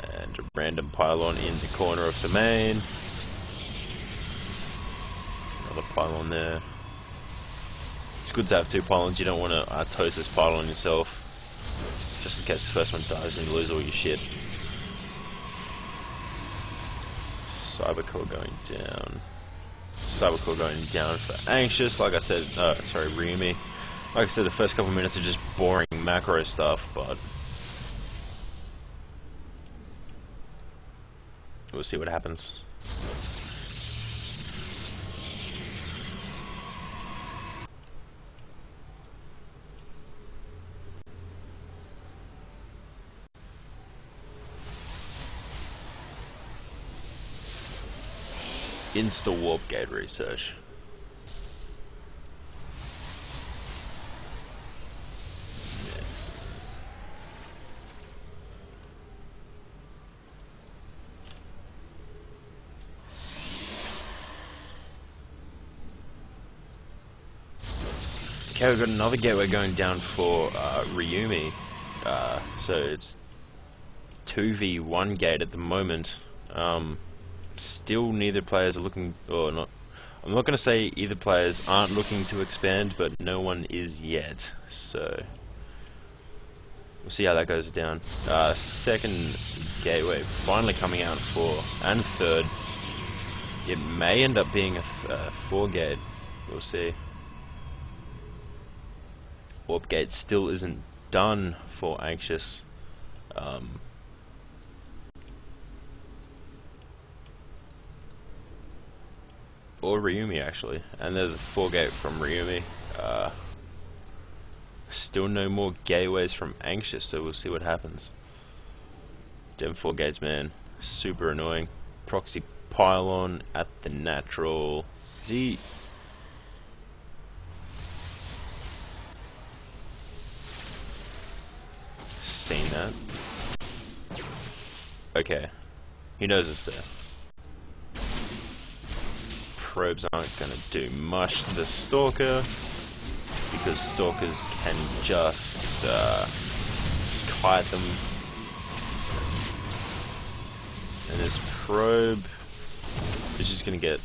And a random pylon in the corner of the main. Another pylon there. It's good to have two pylons. You don't want to toast this pylon yourself, just in case the first one dies and you lose all your shit. Cybercore going down. Cybercore going down for Anxious. Like I said, sorry, Ryumi. Like I said, the first couple of minutes are just boring macro stuff, but we'll see what happens. Insta warp gate research. Yes. Okay, we've got another gateway going down for Ryumi. So it's 2v1 gate at the moment. Still neither players are looking, or not, I'm not going to say either players aren't looking to expand, but no one is yet, so we'll see how that goes down. Second gateway finally coming out for, and third, it may end up being a 4 gate, we'll see. Warp gate still isn't done for Anxious. Or Ryumi, actually, and there's a 4 gate from Ryumi. Still no more gateways from Anxious, so we'll see what happens. Dem 4 gates, man, super annoying. Proxy pylon at the natural. Is he? that. Okay. He knows it's there. Probes aren't going to do much to the Stalker, because Stalkers can just kite them. And this probe is just going to get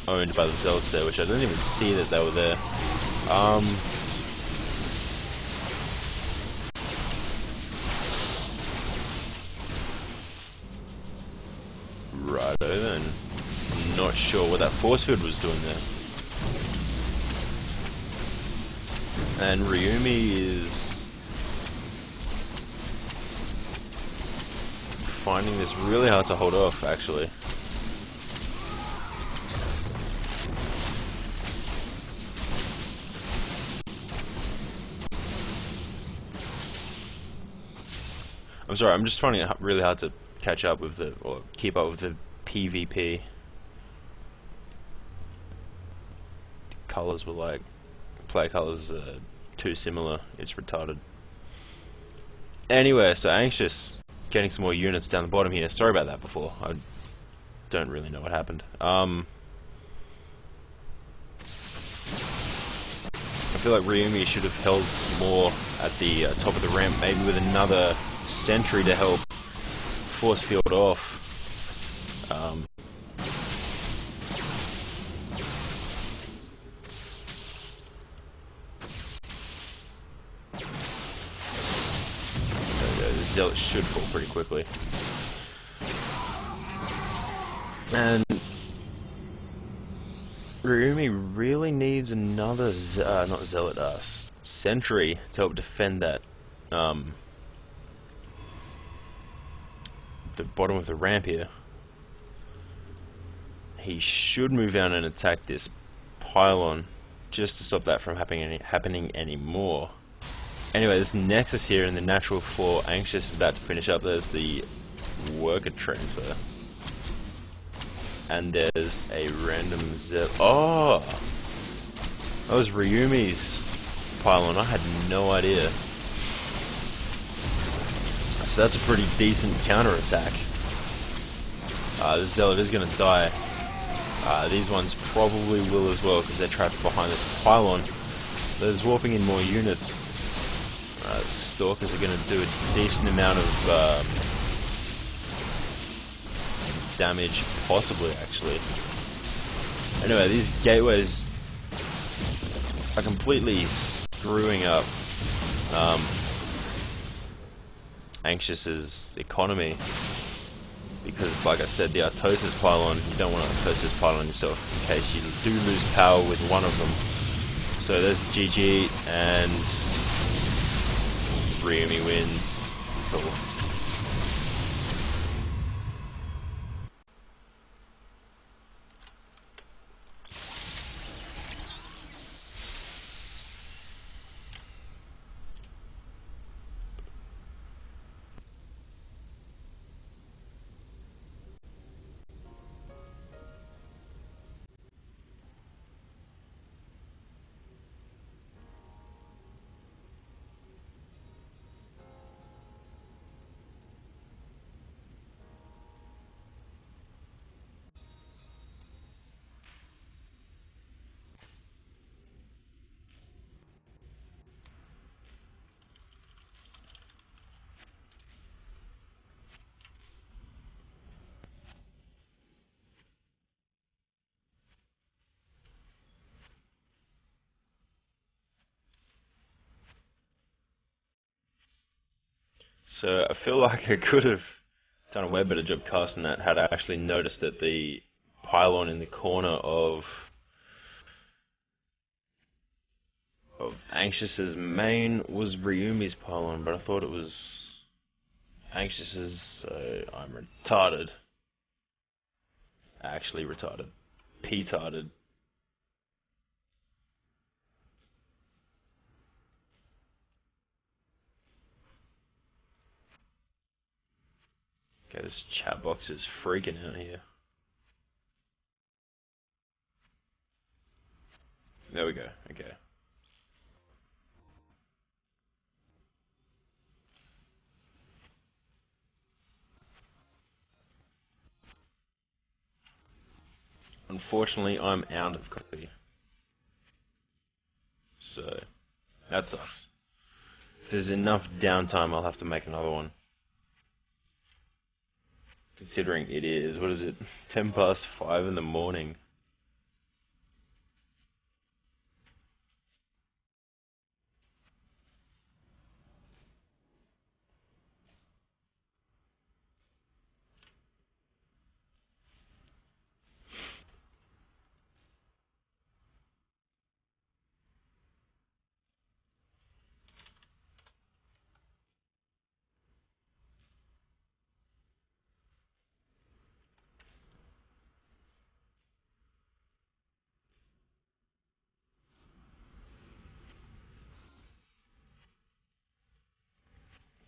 owned by the Zealots there, which I didn't even see that they were there. Righto then. I'm not sure what that force field was doing there. And Ryumi is finding this really hard to hold off, actually. I'm sorry, I'm just finding it really hard to catch up with or keep up with the PvP. Colors were like, player colors are too similar, it's retarded. Anyway, so Anxious getting some more units down the bottom here. Sorry about that before. I don't really know what happened. I feel like Ryumi should have held more at the top of the ramp, maybe with another sentry to help force field off. The Zealot should fall pretty quickly. And Ryumi really needs another not Zealot, sentry to help defend that the bottom of the ramp here. He should move down and attack this pylon just to stop that from happening anymore. Anyway, this Nexus here in the natural for Anxious is about to finish up. There's the worker transfer. And there's a random oh! That was Ryumi's pylon. I had no idea. So that's a pretty decent counterattack. This Zealot is going to die. These ones probably will as well, because they're trapped behind this pylon. There's warping in more units. Stalkers are going to do a decent amount of damage, possibly, actually. Anyway, these gateways are completely screwing up Anxious's economy, because, like I said, the Artosis pylon, you don't want to Artosis pylon yourself in case you do lose power with one of them. So there's GG, and Ryumi wins. Cool. So I feel like I could have done a way better job casting that had I actually noticed that the pylon in the corner of Anxious's main was Ryumi's pylon, but I thought it was Anxious's, so I'm retarded. Actually retarded. P-tarded. Okay, this chat box is freaking out here. There we go, okay. Unfortunately, I'm out of coffee. So, that sucks. If there's enough downtime, I'll have to make another one. Considering it is, what is it, 10 past 5 in the morning.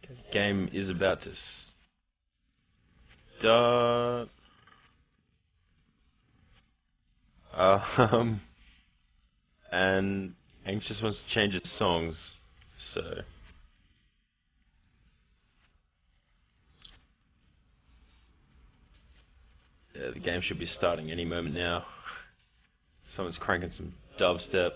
The game is about to start. And Anxious wants to change its songs, so yeah, the game should be starting any moment now. Someone's cranking some dubstep.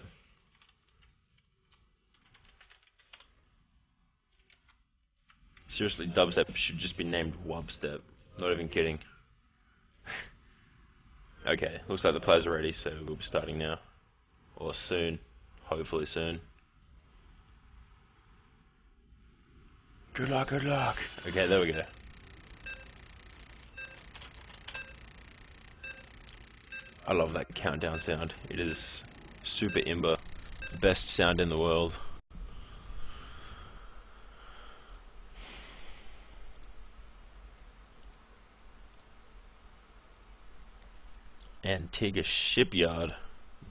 Seriously, dubstep should just be named wubstep. Not even kidding. Okay, looks like the players are ready, so we'll be starting now. Or soon. Hopefully soon. Good luck, good luck. Okay, there we go. I love that countdown sound. It is super imber. Best sound in the world. Antigua Shipyard.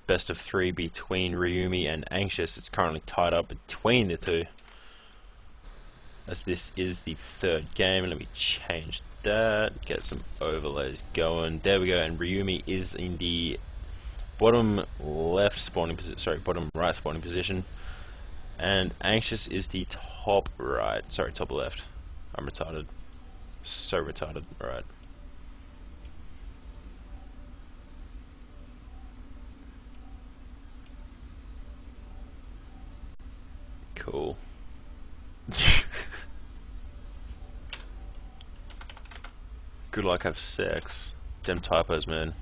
Best of 3 between Ryumi and Anxious. It's currently tied up between the two, as this is the third game. Let me change that, get some overlays going. There we go, and Ryumi is in the bottom left spawning position, sorry, bottom right spawning position, and Anxious is the top right, sorry, top left. I'm retarded. So retarded, alright. Cool. Good luck, have sex. Them typos, man.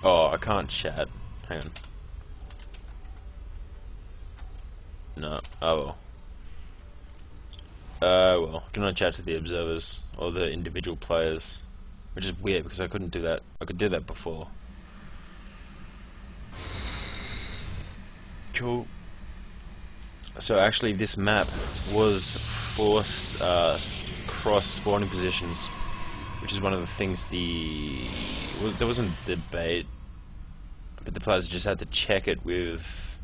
Oh, I can't chat. Hang on. No. Oh well. I can only chat to the observers or the individual players, which is weird because I couldn't do that. I could do that before. Cool. So actually, this map was forced cross spawning positions, which is one of the things there wasn't debate, but the players just had to check it with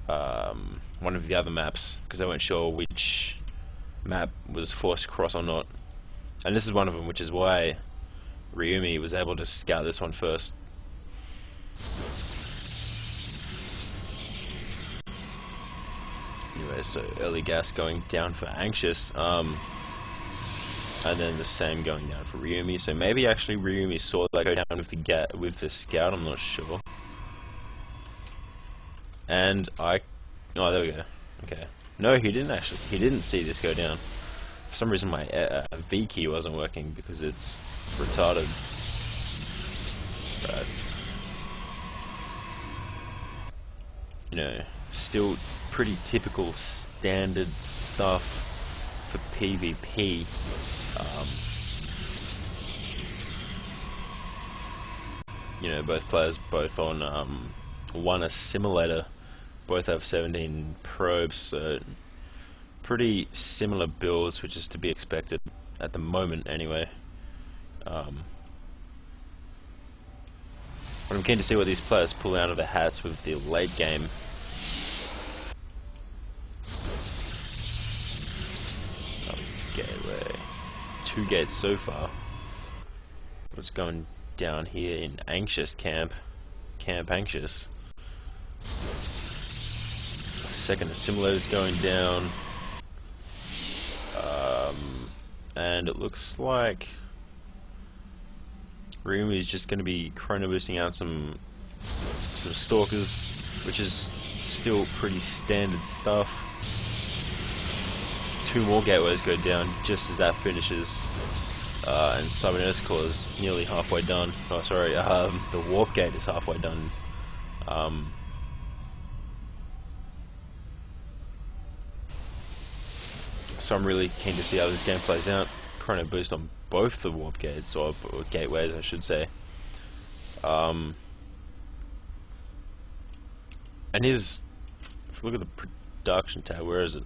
one of the other maps because they weren't sure which map was forced cross or not, and this is one of them, which is why Ryumi was able to scout this one first. Anyway, so early gas going down for Anxious, and then the same going down for Ryumi. So maybe actually Ryumi saw that go down with the scout. I'm not sure. And oh, there we go. Okay. No, he didn't actually. He didn't see this go down. For some reason, my V key wasn't working because it's retarded. But you know, still pretty typical standard stuff for PvP. You know, both players both on one assimilator, both have 17 probes, so pretty similar builds, which is to be expected at the moment anyway. But I'm keen to see what these players pull out of their hats with the late game. Gateway. 2 gates so far. What's going down here in Anxious Camp? Camp Anxious. Second assimilator's going down. and it looks like Ryumi is just going to be chrono boosting out some stalkers, which is still pretty standard stuff. 2 more gateways go down just as that finishes, and Cybernetics Core is nearly halfway done. Oh, sorry, the warp gate is halfway done. So I'm really keen to see how this game plays out. Chrono boost on both the warp gates, or gateways I should say. And here's, if we look at the production tab, where is it?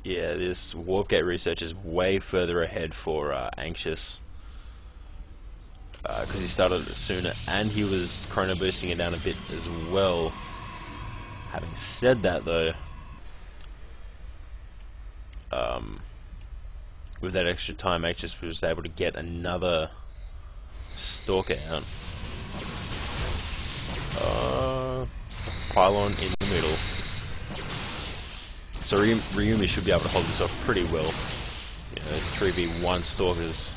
Yeah, this warp gate research is way further ahead for Anxious, because he started it sooner, and he was chrono boosting it down a bit as well. Having said that though, with that extra time, Anxious was able to get another stalker out. Pylon in the middle. So Ryumi should be able to hold this off pretty well. You know, 3v1 stalkers.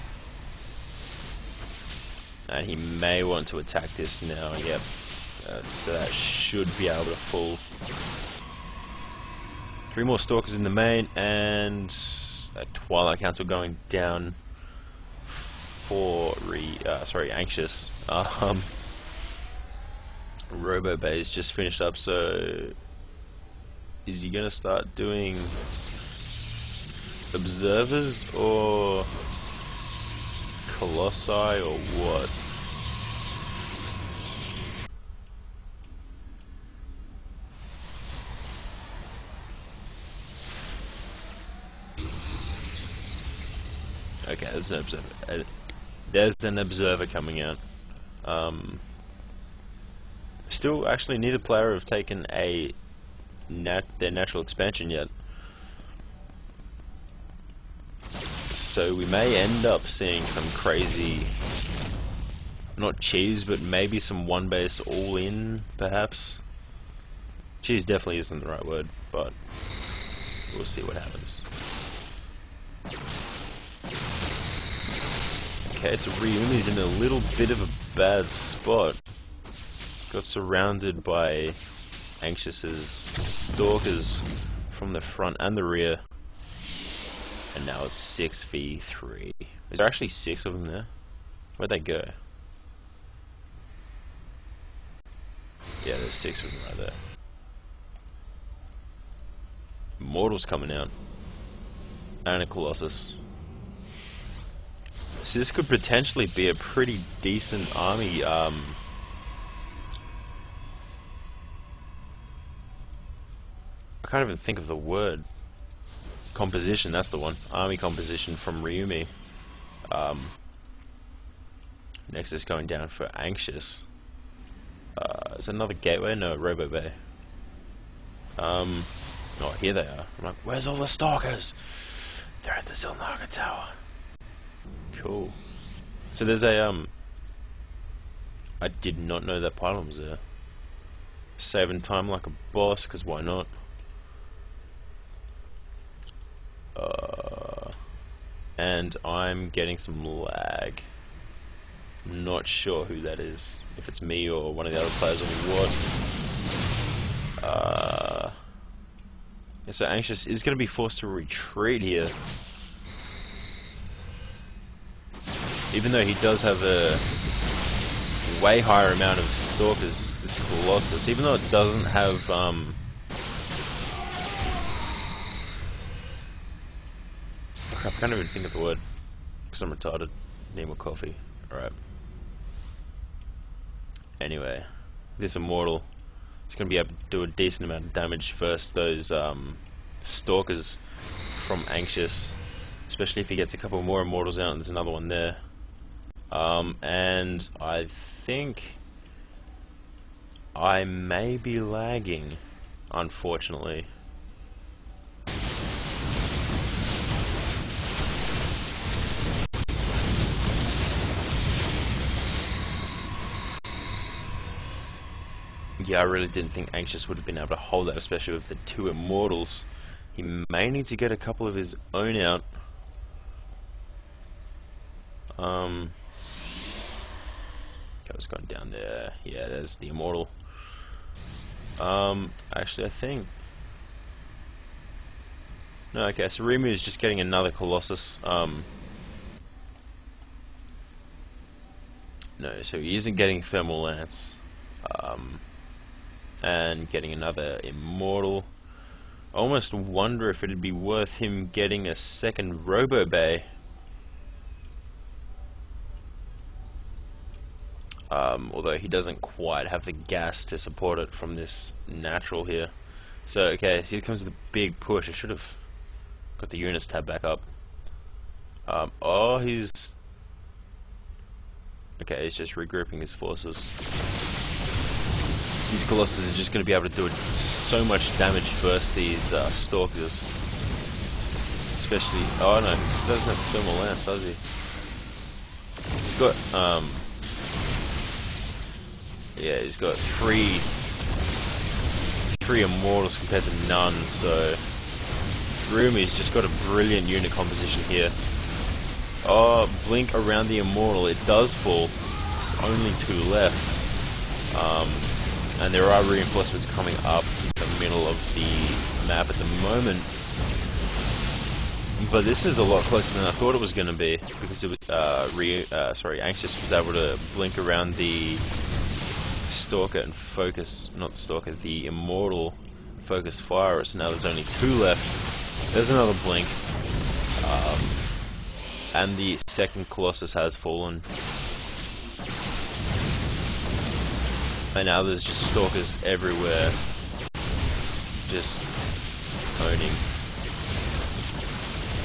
And he may want to attack this now, yep. So that should be able to fool. 3 more stalkers in the main, and a Twilight Council going down for Anxious. Robo Bay's just finished up, so is he gonna start doing observers or colossi or what? Okay, there's an observer. There's an observer coming out. Still, actually, neither player have taken their natural expansion yet. So we may end up seeing some crazy, not cheese, but maybe some one base all in, perhaps. Cheese definitely isn't the right word, but we'll see what happens. Okay, so Ryumi's in a little bit of a bad spot. Got surrounded by Anxious's stalkers from the front and the rear. And now it's 6v3. Is there actually 6 of them there? Where'd they go? Yeah, there's 6 of them right there. Immortal's coming out. And a Colossus. So this could potentially be a pretty decent army. I can't even think of the word. Composition, that's the one. Army composition from Ryumi. Next is going down for Anxious. Is another gateway? No, Robo Bay. Oh, here they are. I'm like, where's all the stalkers? They're at the Zilnaga Tower. Cool. So there's a, I did not know that pylon was there. Saving time like a boss, because why not? And I'm getting some lag. I'm not sure who that is. If it's me or one of the other players or what. Yeah, so Anxious is going to be forced to retreat here. Even though he does have a way higher amount of stalkers, this Colossus, even though it doesn't have crap, I can't even think of the word because I'm retarded. Need more coffee. Alright. Anyway, this Immortal is going to be able to do a decent amount of damage versus those stalkers from Anxious, especially if he gets a couple more Immortals out and there's another one there. And I think I may be lagging, unfortunately. Yeah, I really didn't think Anxious would have been able to hold that, especially with the 2 Immortals. He may need to get a couple of his own out. Go's gone down there. Yeah, there's the Immortal. Actually, I think... No, okay, so Remu is just getting another Colossus. No, so he isn't getting Thermal Lance. And getting another Immortal. I almost wonder if it'd be worth him getting a second Robo Bay. Although he doesn't quite have the gas to support it from this natural here. So, okay, here comes the big push. I should have got the units tab back up. Oh, he's... Okay, he's just regrouping his forces. These Colossus are just going to be able to do so much damage versus these Stalkers. Especially... Oh no, he doesn't have Thermal Lance, does he? He's got, yeah, he's got three Immortals compared to none, so Rumi's just got a brilliant unit composition here. Oh, blink around the Immortal, it does fall. There's only 2 left. And there are reinforcements coming up in the middle of the map at the moment. But this is a lot closer than I thought it was going to be, because it was, Anxious was able to blink around the Stalker and focus, not the Stalker, the Immortal focus fire. So now there's only 2 left. There's another blink. And the second Colossus has fallen. And now there's just Stalkers everywhere. Just owning.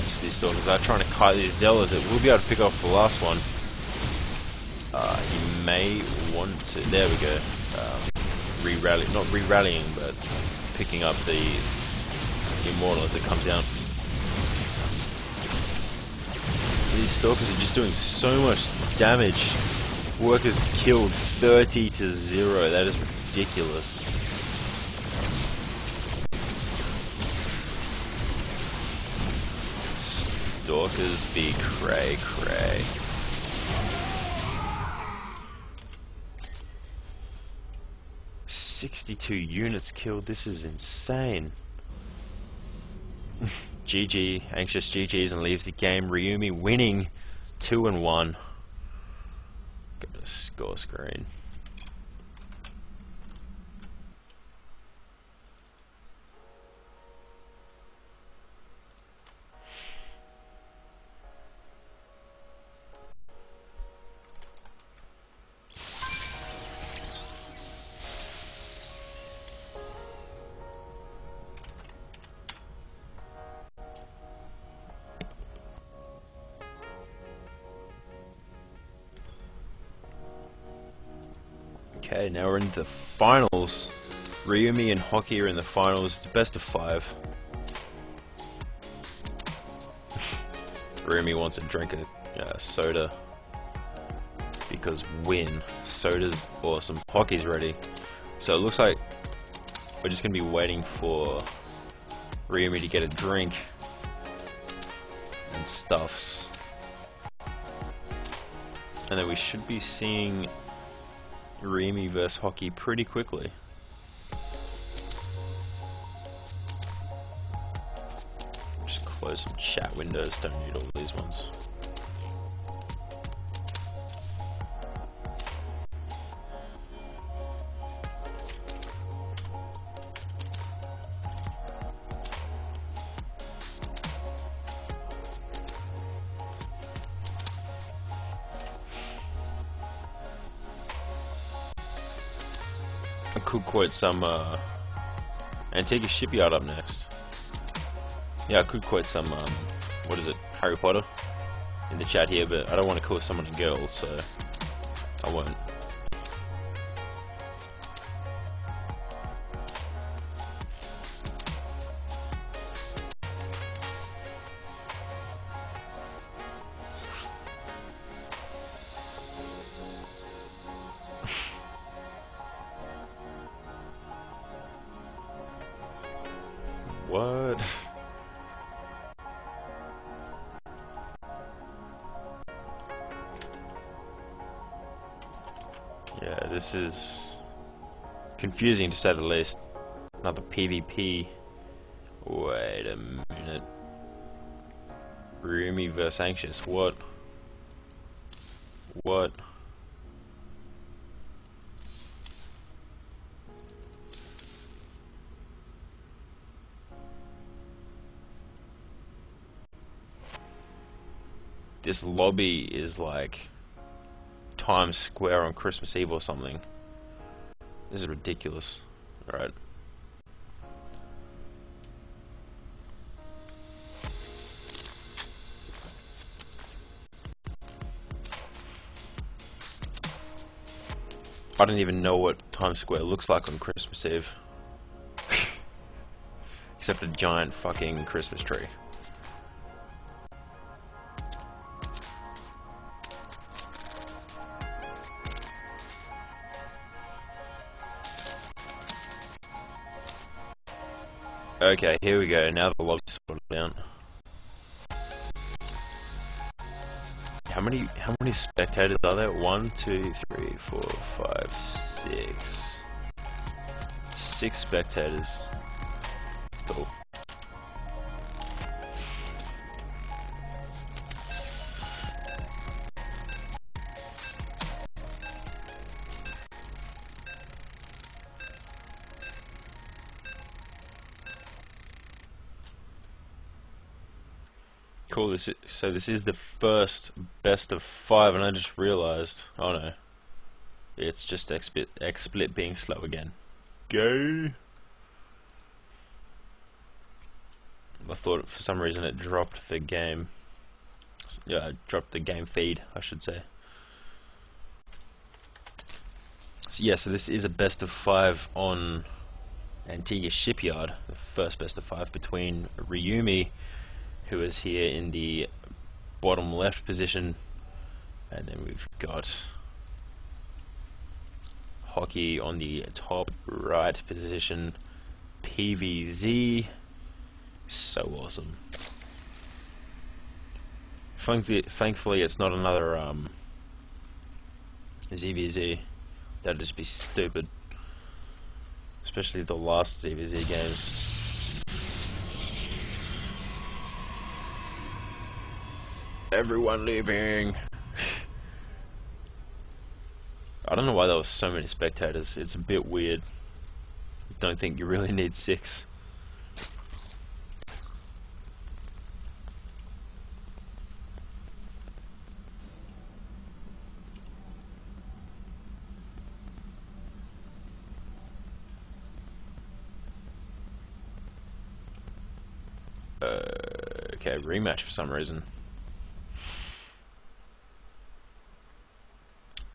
Just these Stalkers are trying to kite these Zealous. It will be able to pick off the last one. He may want to... There we go. Re-rally... Not re-rallying, but picking up the Immortal as it comes down. These Stalkers are just doing so much damage. Workers killed 30 to 0. That is ridiculous. Stalkers be cray cray. "62 units killed. This is insane." GG, Anxious GG's and leaves the game. Ryumi winning 2-1. Go to score screen. Okay, now we're in the finals. Ryumi and Hockey are in the finals. It's best of 5. Ryumi wants to drink a soda because win. Soda's awesome. Hockey's ready. So it looks like we're just going to be waiting for Ryumi to get a drink and stuffs. And then we should be seeing Ryumi versus Hockey pretty quickly. Just close some chat windows, don't need all these ones. I could quote some Antigua Shipyard up next. Yeah, I could quote some what is it, Harry Potter in the chat here, but I don't want to call someone a girl, so I won't. What? Yeah, this is confusing to say the least. Another PvP. Wait a minute. Roomy versus Anxious. What? What? This lobby is like Times Square on Christmas Eve or something. This is ridiculous. Alright. I don't even know what Times Square looks like on Christmas Eve. Except a giant fucking Christmas tree. Okay, here we go. Now the lobby's sorted down. How many spectators are there? 1, 2, 3, 4, 5, 6. 6 spectators. Cool. Cool. This is the first best of 5, and I just realized. Oh no, it's just XSplit being slow again. Go. I thought for some reason it dropped the game. Yeah, it dropped the game feed, I should say. So yeah, so this is a best of 5 on Antigua Shipyard, the first best of 5 between Ryumi, who is here in the bottom left position, and then we've got Hockey on the top right position. PVZ, so awesome. Thankfully it's not another ZVZ. That'd just be stupid, especially the last ZVZ games. Everyone leaving. I don't know why there were so many spectators. It's a bit weird. Don't think you really need 6. Okay, rematch for some reason.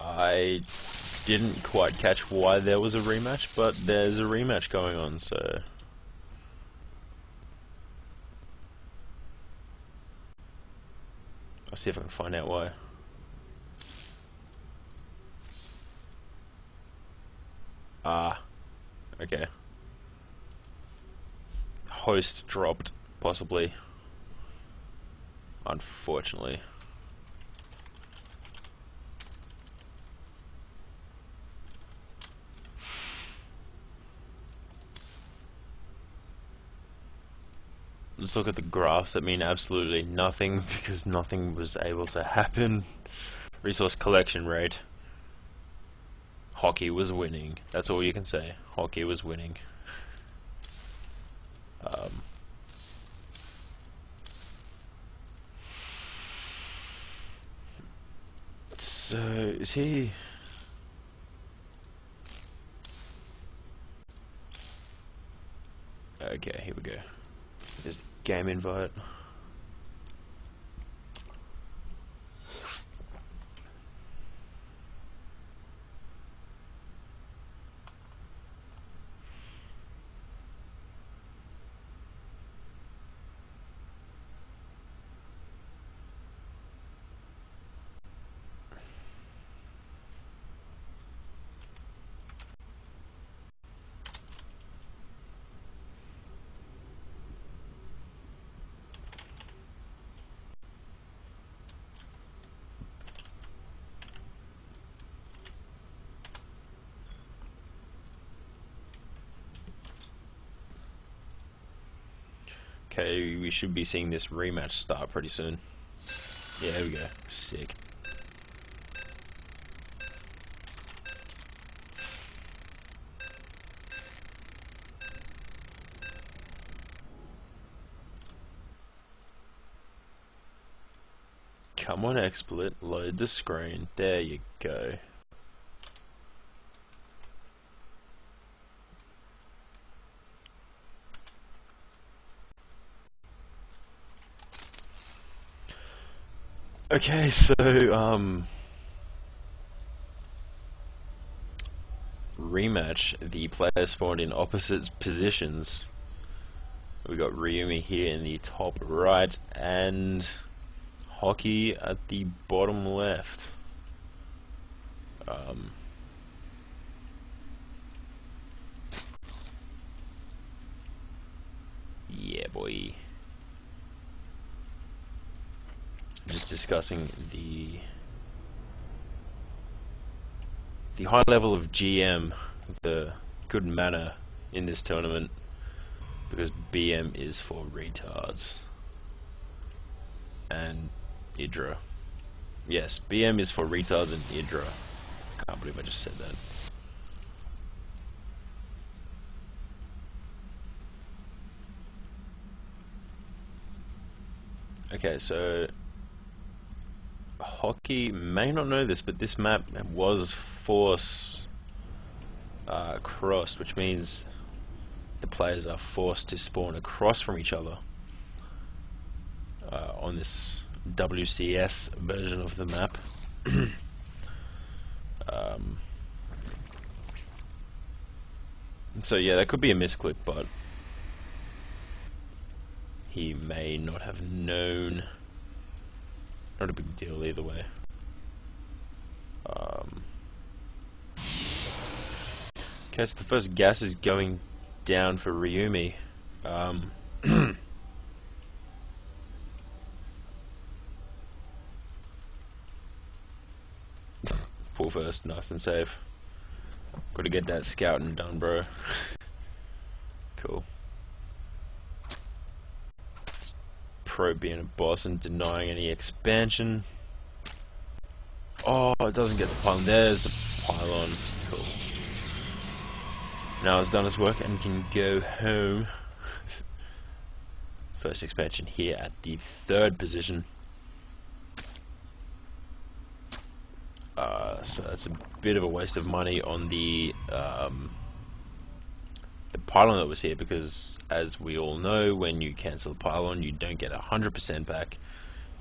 I didn't quite catch why there was a rematch, but there's a rematch going on, so... I'll see if I can find out why. Ah, okay. Host dropped, possibly. Unfortunately. Let's look at the graphs that mean absolutely nothing, because nothing was able to happen. Resource collection rate. Hockey was winning. That's all you can say. Hockey was winning. So, is he... Okay, here we go. There's the game invite. Okay, we should be seeing this rematch start pretty soon. Yeah, there we go. Sick. Come on, XSplit, load the screen. There you go. Okay, so, rematch. The players spawned in opposite positions. We got Ryumi here in the top right, and Hockey at the bottom left. Yeah, boy. Just discussing the high level of GM, the good manner in this tournament, because BM is for retards. And Idra. Yes, BM is for retards and Idra. Can't believe I just said that. Okay, so Hockey may not know this, but this map was force crossed, which means the players are forced to spawn across from each other on this WCS version of the map. So yeah, that could be a misclick, but he may not have known. Not a big deal either way. Okay, so the first gas is going down for Ryumi. Full first, nice and safe. Gotta get that scouting done, bro. Cool. Pro being a boss and denying any expansion. Oh, it doesn't get the pylon. There's the pylon. Cool. Now it's done its work and can go home. First expansion here at the third position. So that's a bit of a waste of money on the pylon that was here, because as we all know, when you cancel the pylon, you don't get 100% back,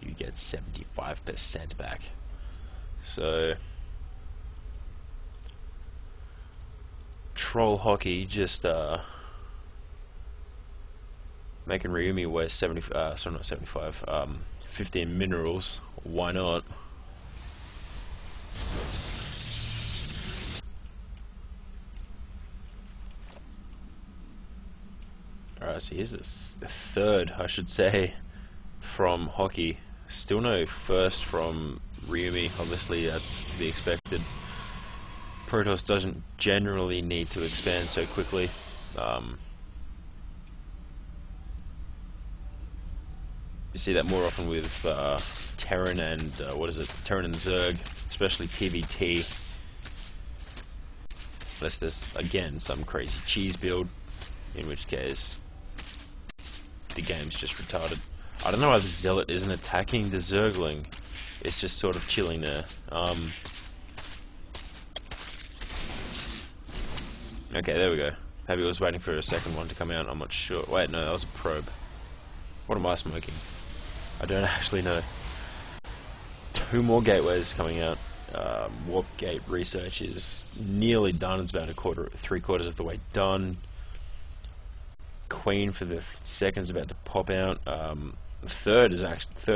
you get 75% back. So Troll Hockey just making Ryumi waste 15 minerals. Why not? Alright, so here's the third, I should say, from Hockey. Still no first from Ryumi, obviously that's to be expected. Protoss doesn't generally need to expand so quickly. You see that more often with Terran and, Terran and Zerg, especially PvT. Unless there's, again, some crazy cheese build, in which case the game's just retarded. I don't know why the Zealot isn't attacking the Zergling. It's just sort of chilling there. Okay, there we go. Maybe I was waiting for a second one to come out, I'm not sure. Wait, no, that was a probe. What am I smoking? I don't actually know. 2 more gateways coming out. Warp gate research is nearly done. It's about 3/4 of the way done. Queen for the second is about to pop out. Third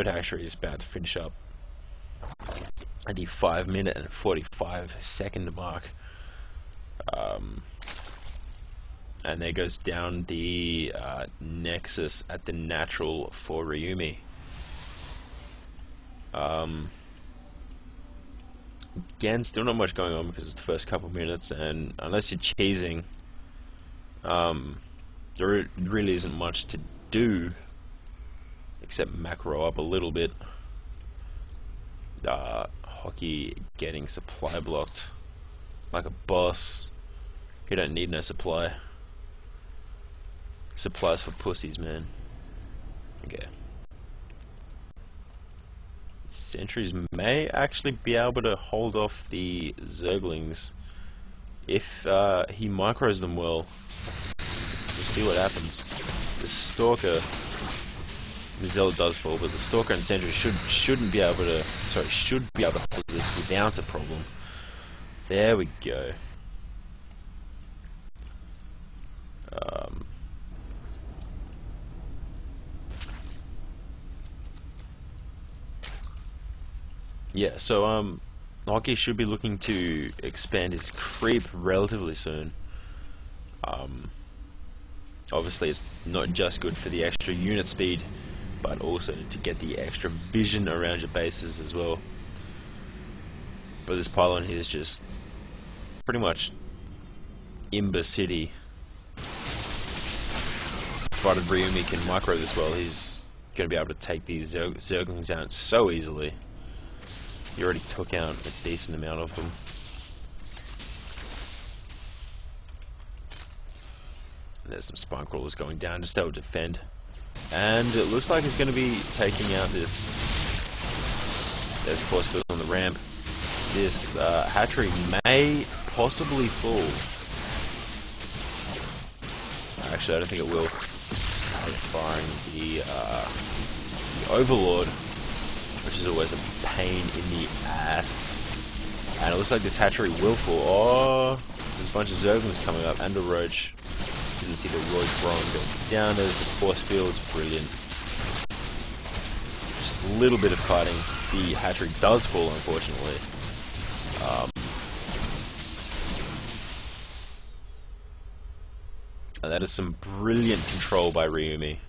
actually is about to finish up at the 5-minute and 45-second mark. And there goes down the Nexus at the natural for Ryumi. Again, still not much going on because it's the first couple minutes, and unless you're cheesing, there really isn't much to do except macro up a little bit. Hockey getting supply blocked like a boss. You don't need no supply. Supplies for pussies, man. Okay. Sentries may actually be able to hold off the Zerglings if he micros them well. We'll see what happens. The Stalker, the Zealot does fall, but the Stalker and Sentry should be able to hold this without a problem. There we go. Yeah, so Hockey should be looking to expand his creep relatively soon. Obviously it's not just good for the extra unit speed, but also to get the extra vision around your bases as well. But this pylon here is just pretty much Imber City. Provided Ryumi can micro this well, he's going to be able to take these Zerglings out so easily. He already took out a decent amount of them. And there's some spine crawlers going down just to defend. And it looks like he's going to be taking out this. There's force field on the ramp. This hatchery may possibly fall. Actually, I don't think it will. Start firing the Overlord, which is always a pain in the ass. And it looks like this hatchery will fall. Oh, there's a bunch of Zerglings coming up and a Roach. Didn't see the Roach Bron go down. There's the force field. It's brilliant. Just a little bit of kiting. The hatchery does fall, unfortunately. And that is some brilliant control by Ryumi.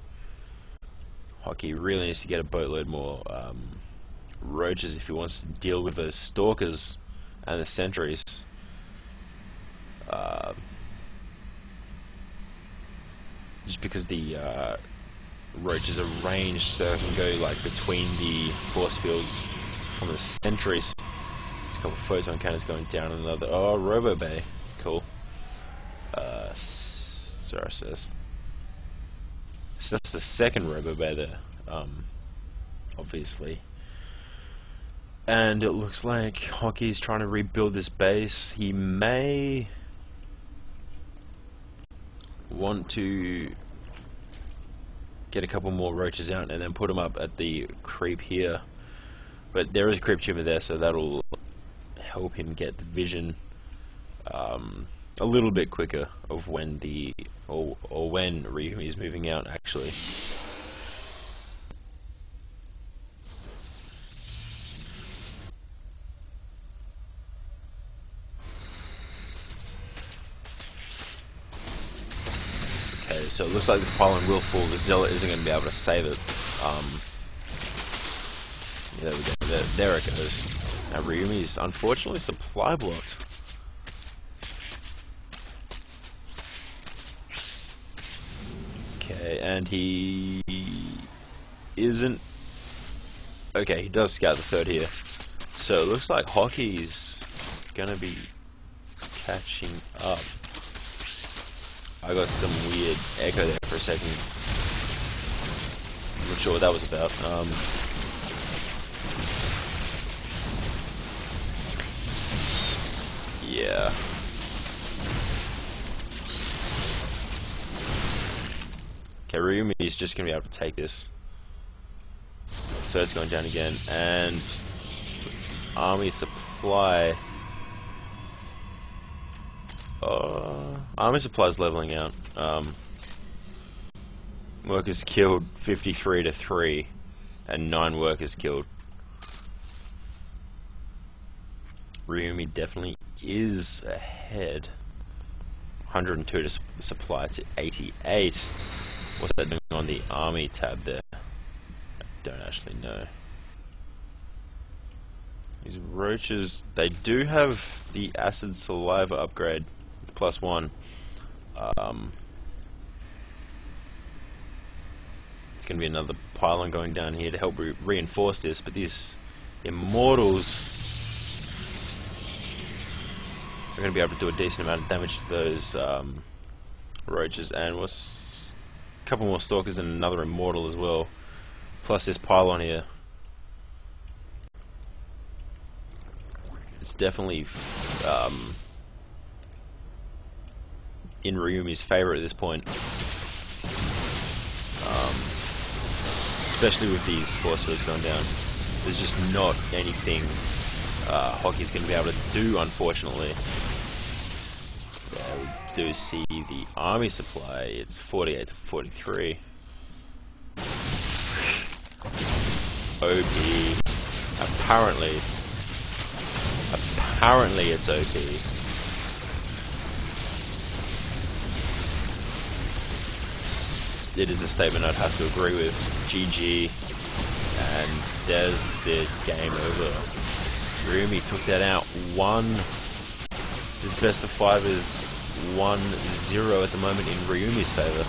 Hockey really needs to get a boatload more roaches if he wants to deal with those stalkers and the sentries. Just because the roaches are ranged, so I can go like between the force fields on the sentries. There's a couple of photon cannons going down, another. Oh, Robo Bay, cool. So that's the second Robo Bay there, obviously. And it looks like Hockey's trying to rebuild this base. He may want to get a couple more roaches out and then put them up at the creep here. But there is a creep tumor there, so that'll help him get the vision a little bit quicker of when the or when Ryumi is moving out actually. Okay, so it looks like this pylon will fall. The Zealot isn't going to be able to save it. Yeah, there we go. There it goes. Now Ryumi is unfortunately supply blocked. Okay, and he isn't. Okay, he does scout the third here. So it looks like Hockey's gonna be catching up. I got some weird echo there for a second. I'm not sure what that was about. Yeah. Okay, Ryumi is just going to be able to take this. Third's going down again, and army supply. Army supply is leveling out. Workers killed 53 to 3, and 9 workers killed. Ryumi definitely is ahead. 102 to supply to 88. What's that doing on the army tab there? I don't actually know. These roaches, they do have the acid saliva upgrade, +1. It's going to be another pylon going down here to help reinforce this, but these Immortals are going to be able to do a decent amount of damage to those roaches, and a couple more Stalkers and another Immortal as well, plus this pylon here. It's definitely in Ryumi's favour at this point. Especially with these Force Fields going down. There's just not anything Hockey's going to be able to do, unfortunately. Yeah, we do see the army supply. It's 48 to 43. OP. Apparently it's OP. It is a statement I'd have to agree with. GG, and there's the game over. Ryumi took that out. His best of 5 is 1-0 at the moment in Ryumi's favour.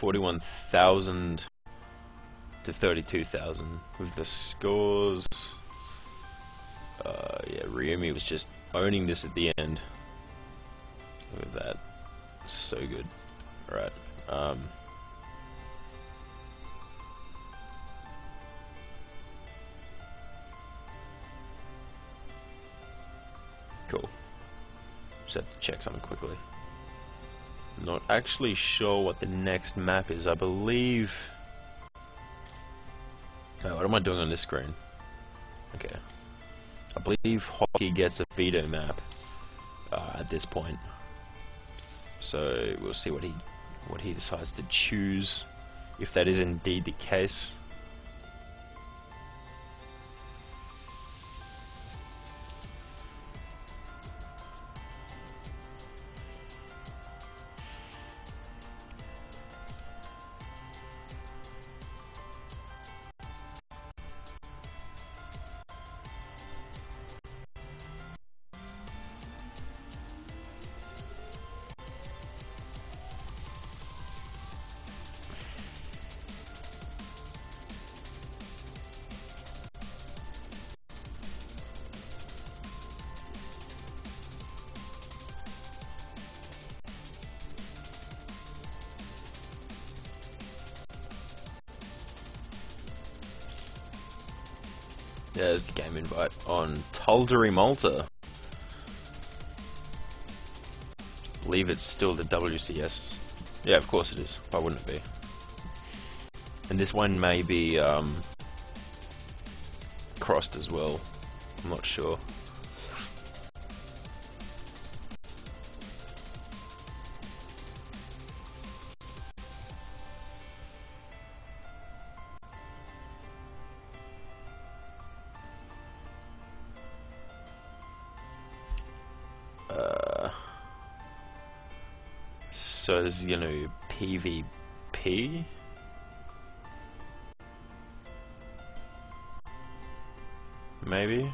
$41,000 to 32,000 with the scores. Yeah, Ryumi was just owning this at the end. Look at that, so good. Alright, cool. Just have to check something quickly. Not actually sure what the next map is. I believe... Oh, what am I doing on this screen? Okay. I believe Hockey gets a veto map at this point. So we'll see what he decides to choose, if that is indeed the case. There's the game invite on Tuldery Malta. I believe it's still the WCS. Yeah, of course it is. Why wouldn't it be? And this one may be crossed as well. I'm not sure. So this is going to be PvP. Maybe.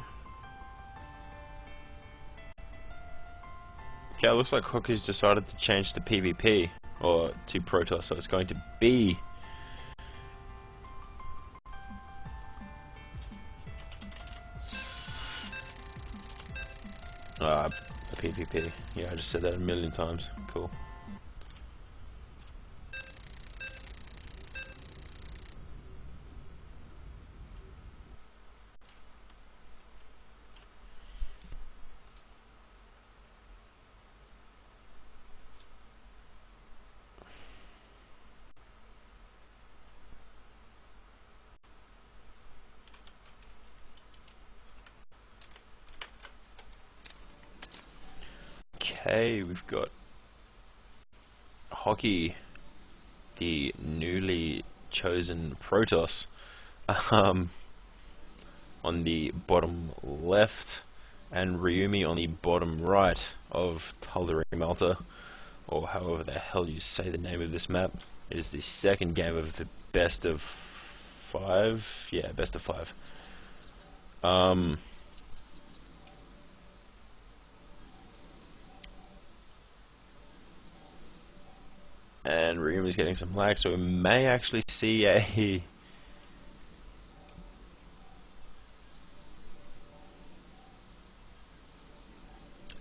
Okay, it looks like Hookie's decided to change to PvP, or to Protoss, so it's going to be a PvP. Yeah, I just said that a million times. Cool. Okay, we've got Hockey, the newly chosen Protoss, on the bottom left, and Ryumi on the bottom right of Tuldery Malta. or however the hell you say the name of this map. It is the second game of the best of 5. Yeah, best of 5. And Ryumi's getting some lag, so we may actually see a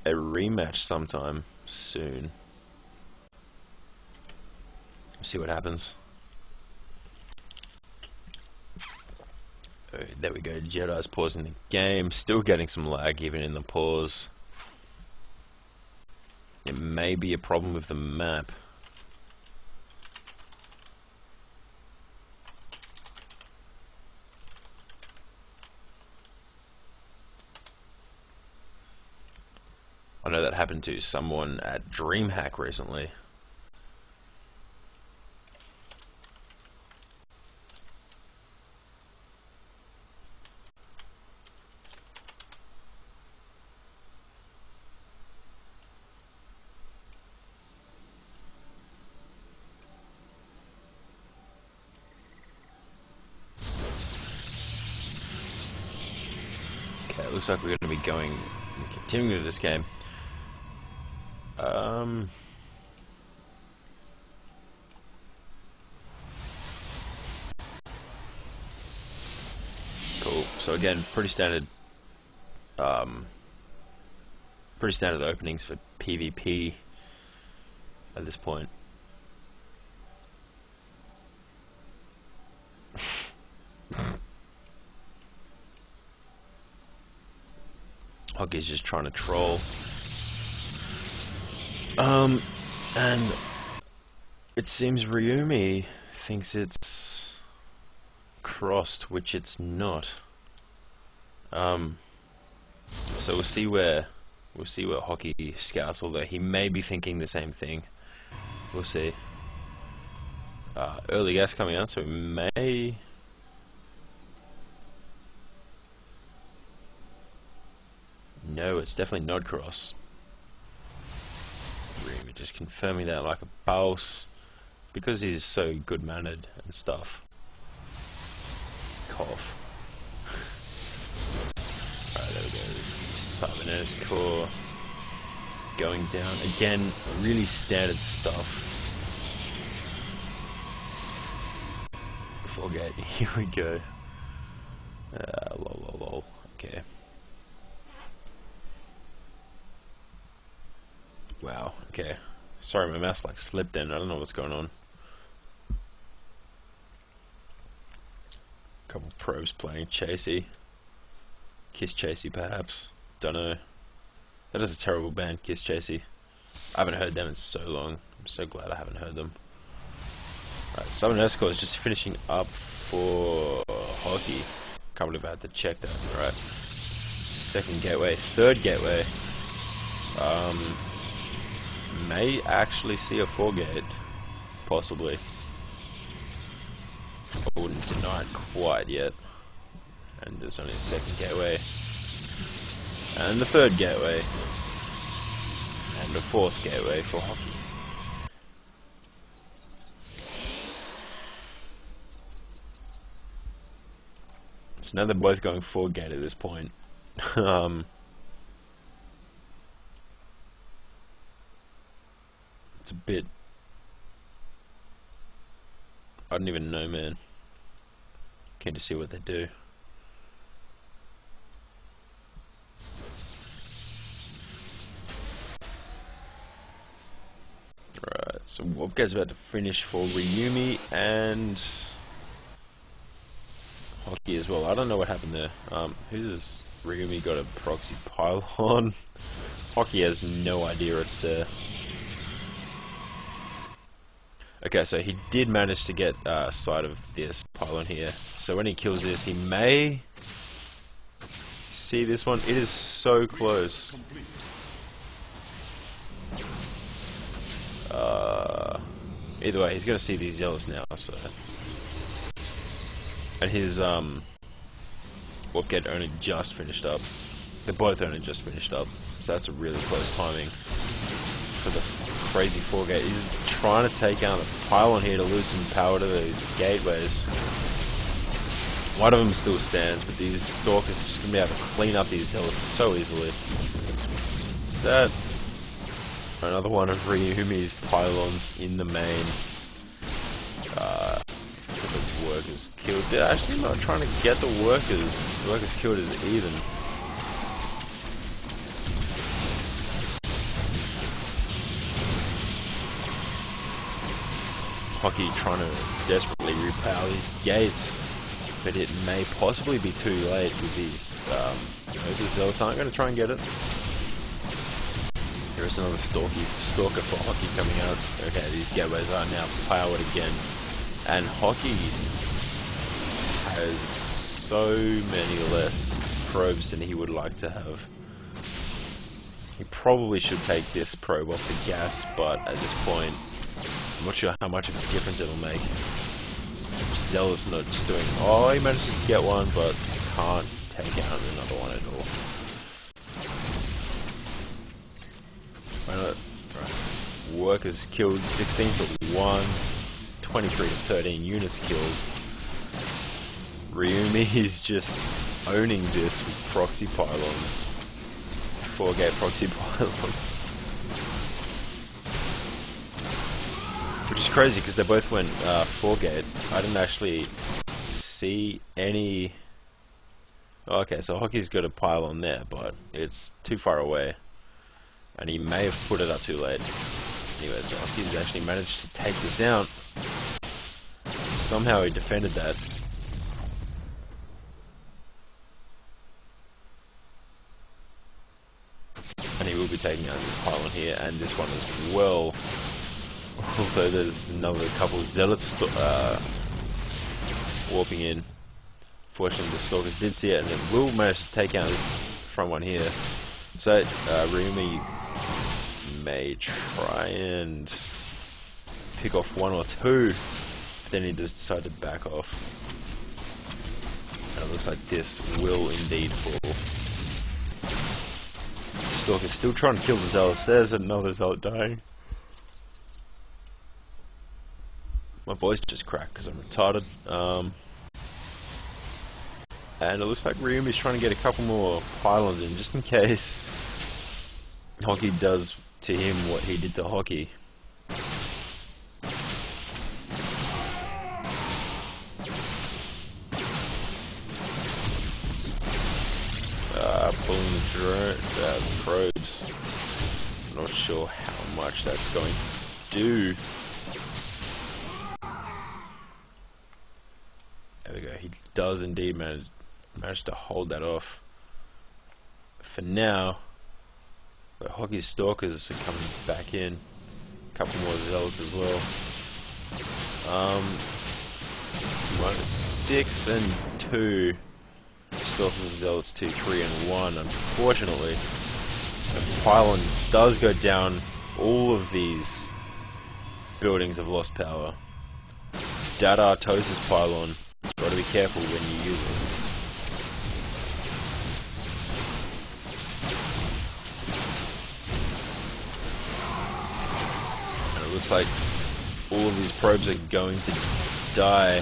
rematch sometime soon. See what happens. Oh, there we go. Jedi's pausing the game. Still getting some lag even in the pause. It may be a problem with the map. I know that happened to someone at DreamHack recently. Okay, it looks like we're going to be continuing with this game. Cool. So again, pretty standard openings for PvP at this point. Hockey's just trying to troll. And it seems Ryumi thinks it's crossed, which it's not. So we'll see where Hockey scouts, although he may be thinking the same thing. We'll see. Early gas coming out, so it may. No, it's definitely not cross. Ryumi just confirming that like a boss, because he's so good-mannered and stuff. Cough. Alright, there we go. Cybernetics core going down again. Really standard stuff. Forget. Here we go. Lol. Okay. Wow, okay. Sorry, my mouse like slipped in. I don't know what's going on. Couple probes playing Chasey. Kiss Chasey, perhaps. Don't know. That is a terrible band, Kiss Chasey. I haven't heard them in so long. I'm so glad I haven't heard them. Alright, Southern Escort is just finishing up for Hockey. Can't believe I had to check that. Alright. Second gateway. Third gateway. May actually see a 4-gate, possibly. I wouldn't deny it quite yet. And there's only a second gateway, and the third gateway, and the fourth gateway for Hockey. So now they're both going 4-gate at this point. It's a bit. I don't even know, man. Keen to see what they do. Right, so Wobga's about to finish for Ryumi and Hockey as well. I don't know what happened there. Who's Ryumi got a proxy pylon? Hockey has no idea it's there. Okay, so he did manage to get sight of this pylon here. So when he kills this, he may see this one. It is so close. Either way, he's going to see these yellows now. So, and his Wobget only just finished up. They're both only just finished up. So that's a really close timing for the crazy 4-gate. He's trying to take out the pylon here to lose some power to the gateways. One of them still stands, but these Stalkers are just going to be able to clean up these hills so easily. What's that? Another one of Ryumi's pylons in the main. The workers killed. They're actually not trying to get the workers. The workers killed is even. Hockey trying to desperately repower these gates, but it may possibly be too late with these. The Zealots aren't going to try and get it. There's another stalker for Hockey coming out. Okay, these gateways are now powered again. And Hockey has so many less probes than he would like to have. He probably should take this probe off the gas, but at this point, I'm not sure how much of a difference it'll make. Zealot's not just doing... Oh, he managed to get one, but can't take out another one at all. Right. Workers killed 16 to 1, 23 to 13 units killed. Ryumi is just owning this with proxy pylons. 4-gate proxy pylons. Which is crazy because they both went 4-gate. I didn't actually see any... Oh, okay, so Hockey's got a pylon there, but it's too far away. And he may have put it up too late. Anyway, so Hockey's actually managed to take this out. Somehow he defended that. And he will be taking out this pylon here, and this one as well. Although there's another couple of Zealots warping in. Fortunately the Stalkers did see it, and it will manage to take out this front one here. So Ryumi may try and pick off one or two, but then he just decided to back off. And it looks like this will indeed fall. Stalker's still trying to kill the Zealots. There's another Zealot dying. My voice just cracked because I'm retarded. And it looks like Ryumi's trying to get a couple more pylons in, just in case Hockey does to him what he did to Hockey. Pulling the drone, probes. I'm not sure how much that's going to do. There we go. He does indeed manage to hold that off. For now, but Hockey's Stalkers are coming back in. A couple more Zealots as well. -6 and 2. Stalkers and Zealots 2, 3 and 1. Unfortunately, the pylon does go down. All of these buildings have lost power. Dada Tosa's pylon. Got to be careful when you use it. And it looks like all of these probes are going to die.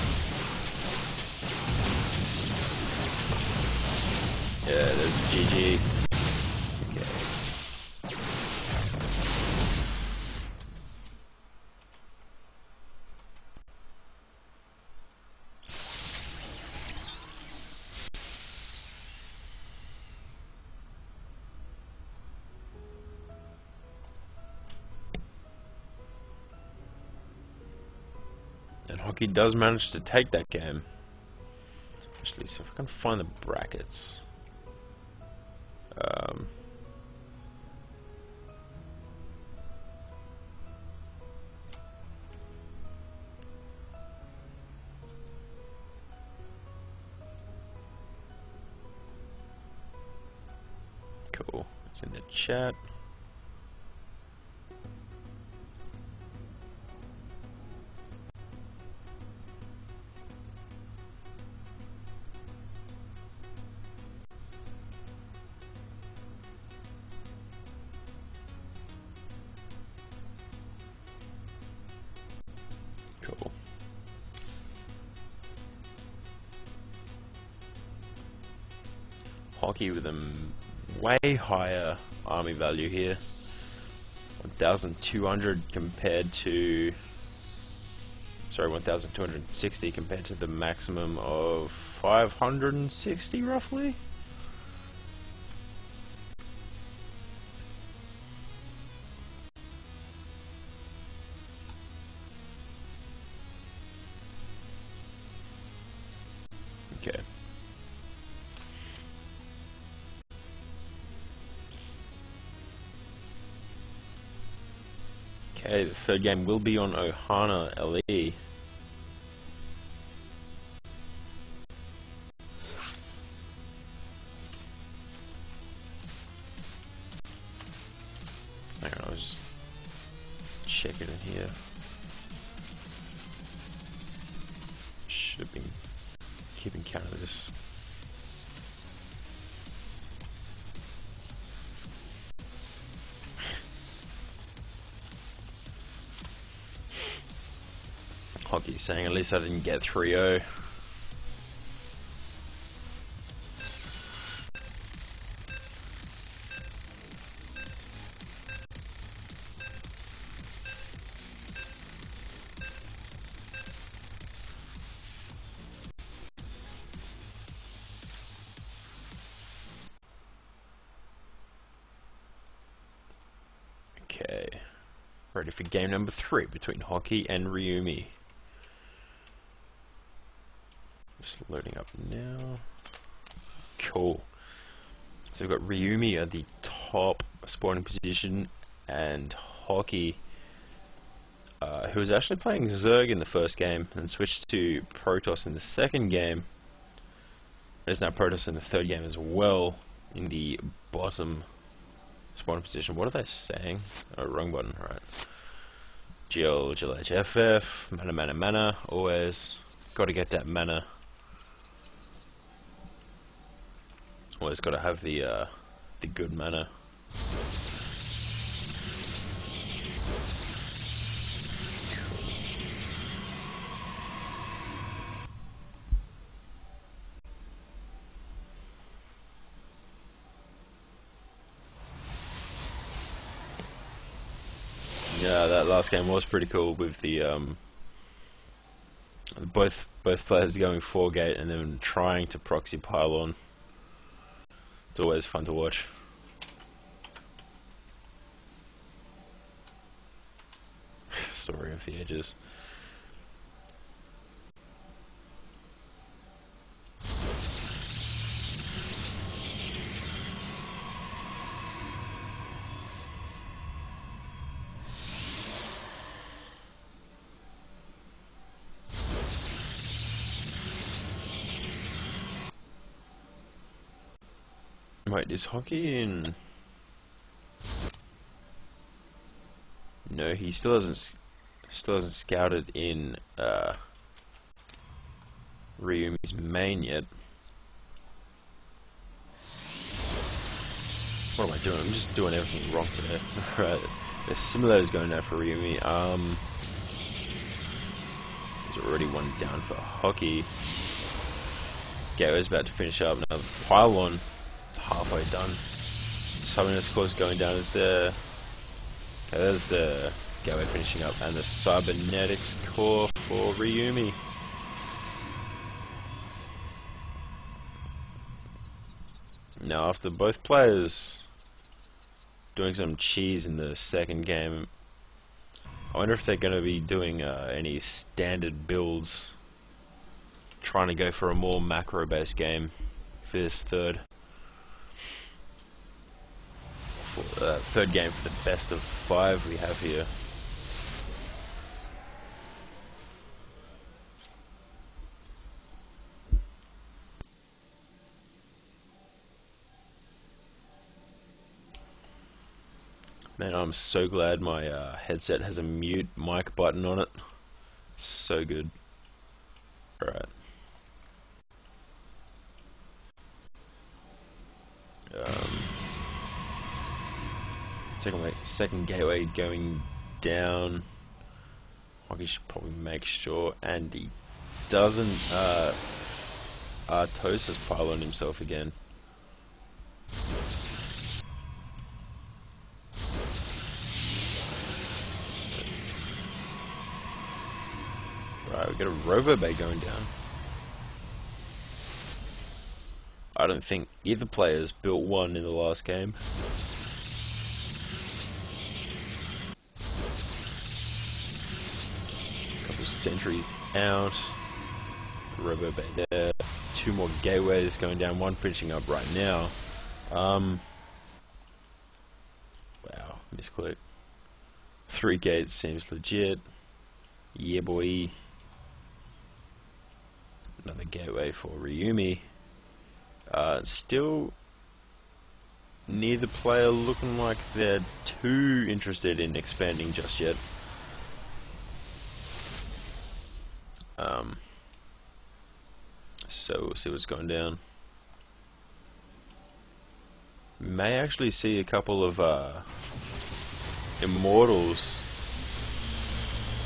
Yeah, there's GG. Okay. And Hockey does manage to take that game. Actually, so if I can find the brackets. Cool. It's in the chat. Hockey with a way higher army value here. 1,200 compared to... Sorry, 1,260 compared to the maximum of 560 roughly? Okay. Okay, the third game will be on Ohana LE. Hang on, I was just checking in here. Should have been keeping count of this. Hockey's saying at least I didn't get 3-0. Okay, ready for game number 3 between Hockey and Ryumi. Just loading up now. Cool. So we've got Ryumi at the top spawning position, and Hockey, who was actually playing Zerg in the first game and switched to Protoss in the second game. There's now Protoss in the third game as well, in the bottom spawning position. What are they saying? Oh, wrong button, right. GL, GLHFF, mana, mana, mana, always. Gotta get that mana. Always gotta have the good mana. Yeah, that last game was pretty cool with the both players going 4-gate and then trying to proxy pylon. It's always fun to watch. Story of the ages. Wait, is Hockey in? No, he still hasn't scouted in Ryumi's main yet. What am I doing? I'm just doing everything wrong today. Right, there's simulators going down for Ryumi. There's already one down for Hockey. Gateway's about to finish up now. The pylon halfway done. Cybernetics course going down is there. Okay, there's the Gateway finishing up, and the Cybernetics core for Ryumi. Now, after both players doing some cheese in the second game, I wonder if they're going to be doing any standard builds, trying to go for a more macro-based game for this third game for the best of 5 we have here. Man, I'm so glad my headset has a mute mic button on it. So good. Alright. Second gateway going down. Hockey should probably make sure, and he doesn't. Artosis pylon himself again. we got a Robo Bay going down. I don't think either player's built one in the last game. Couple of sentries out. Robo Bay there. Two more gateways going down. One finishing up right now. Wow, misclick. 3 gates seems legit. Yeah, boy. Another gateway for Ryumi. Still, neither player looking like they're too interested in expanding just yet. So we'll see what's going down. May actually see a couple of Immortals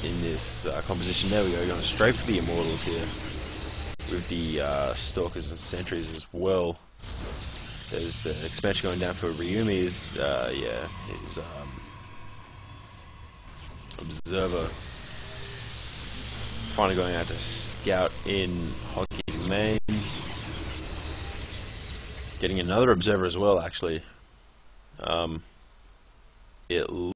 in this composition. There we go, going straight for the Immortals here. With the Stalkers and Sentries as well. There's the expansion going down for Ryumi's, yeah, his Observer. Finally going out to scout in Hockey's main. Getting another Observer as well, actually. It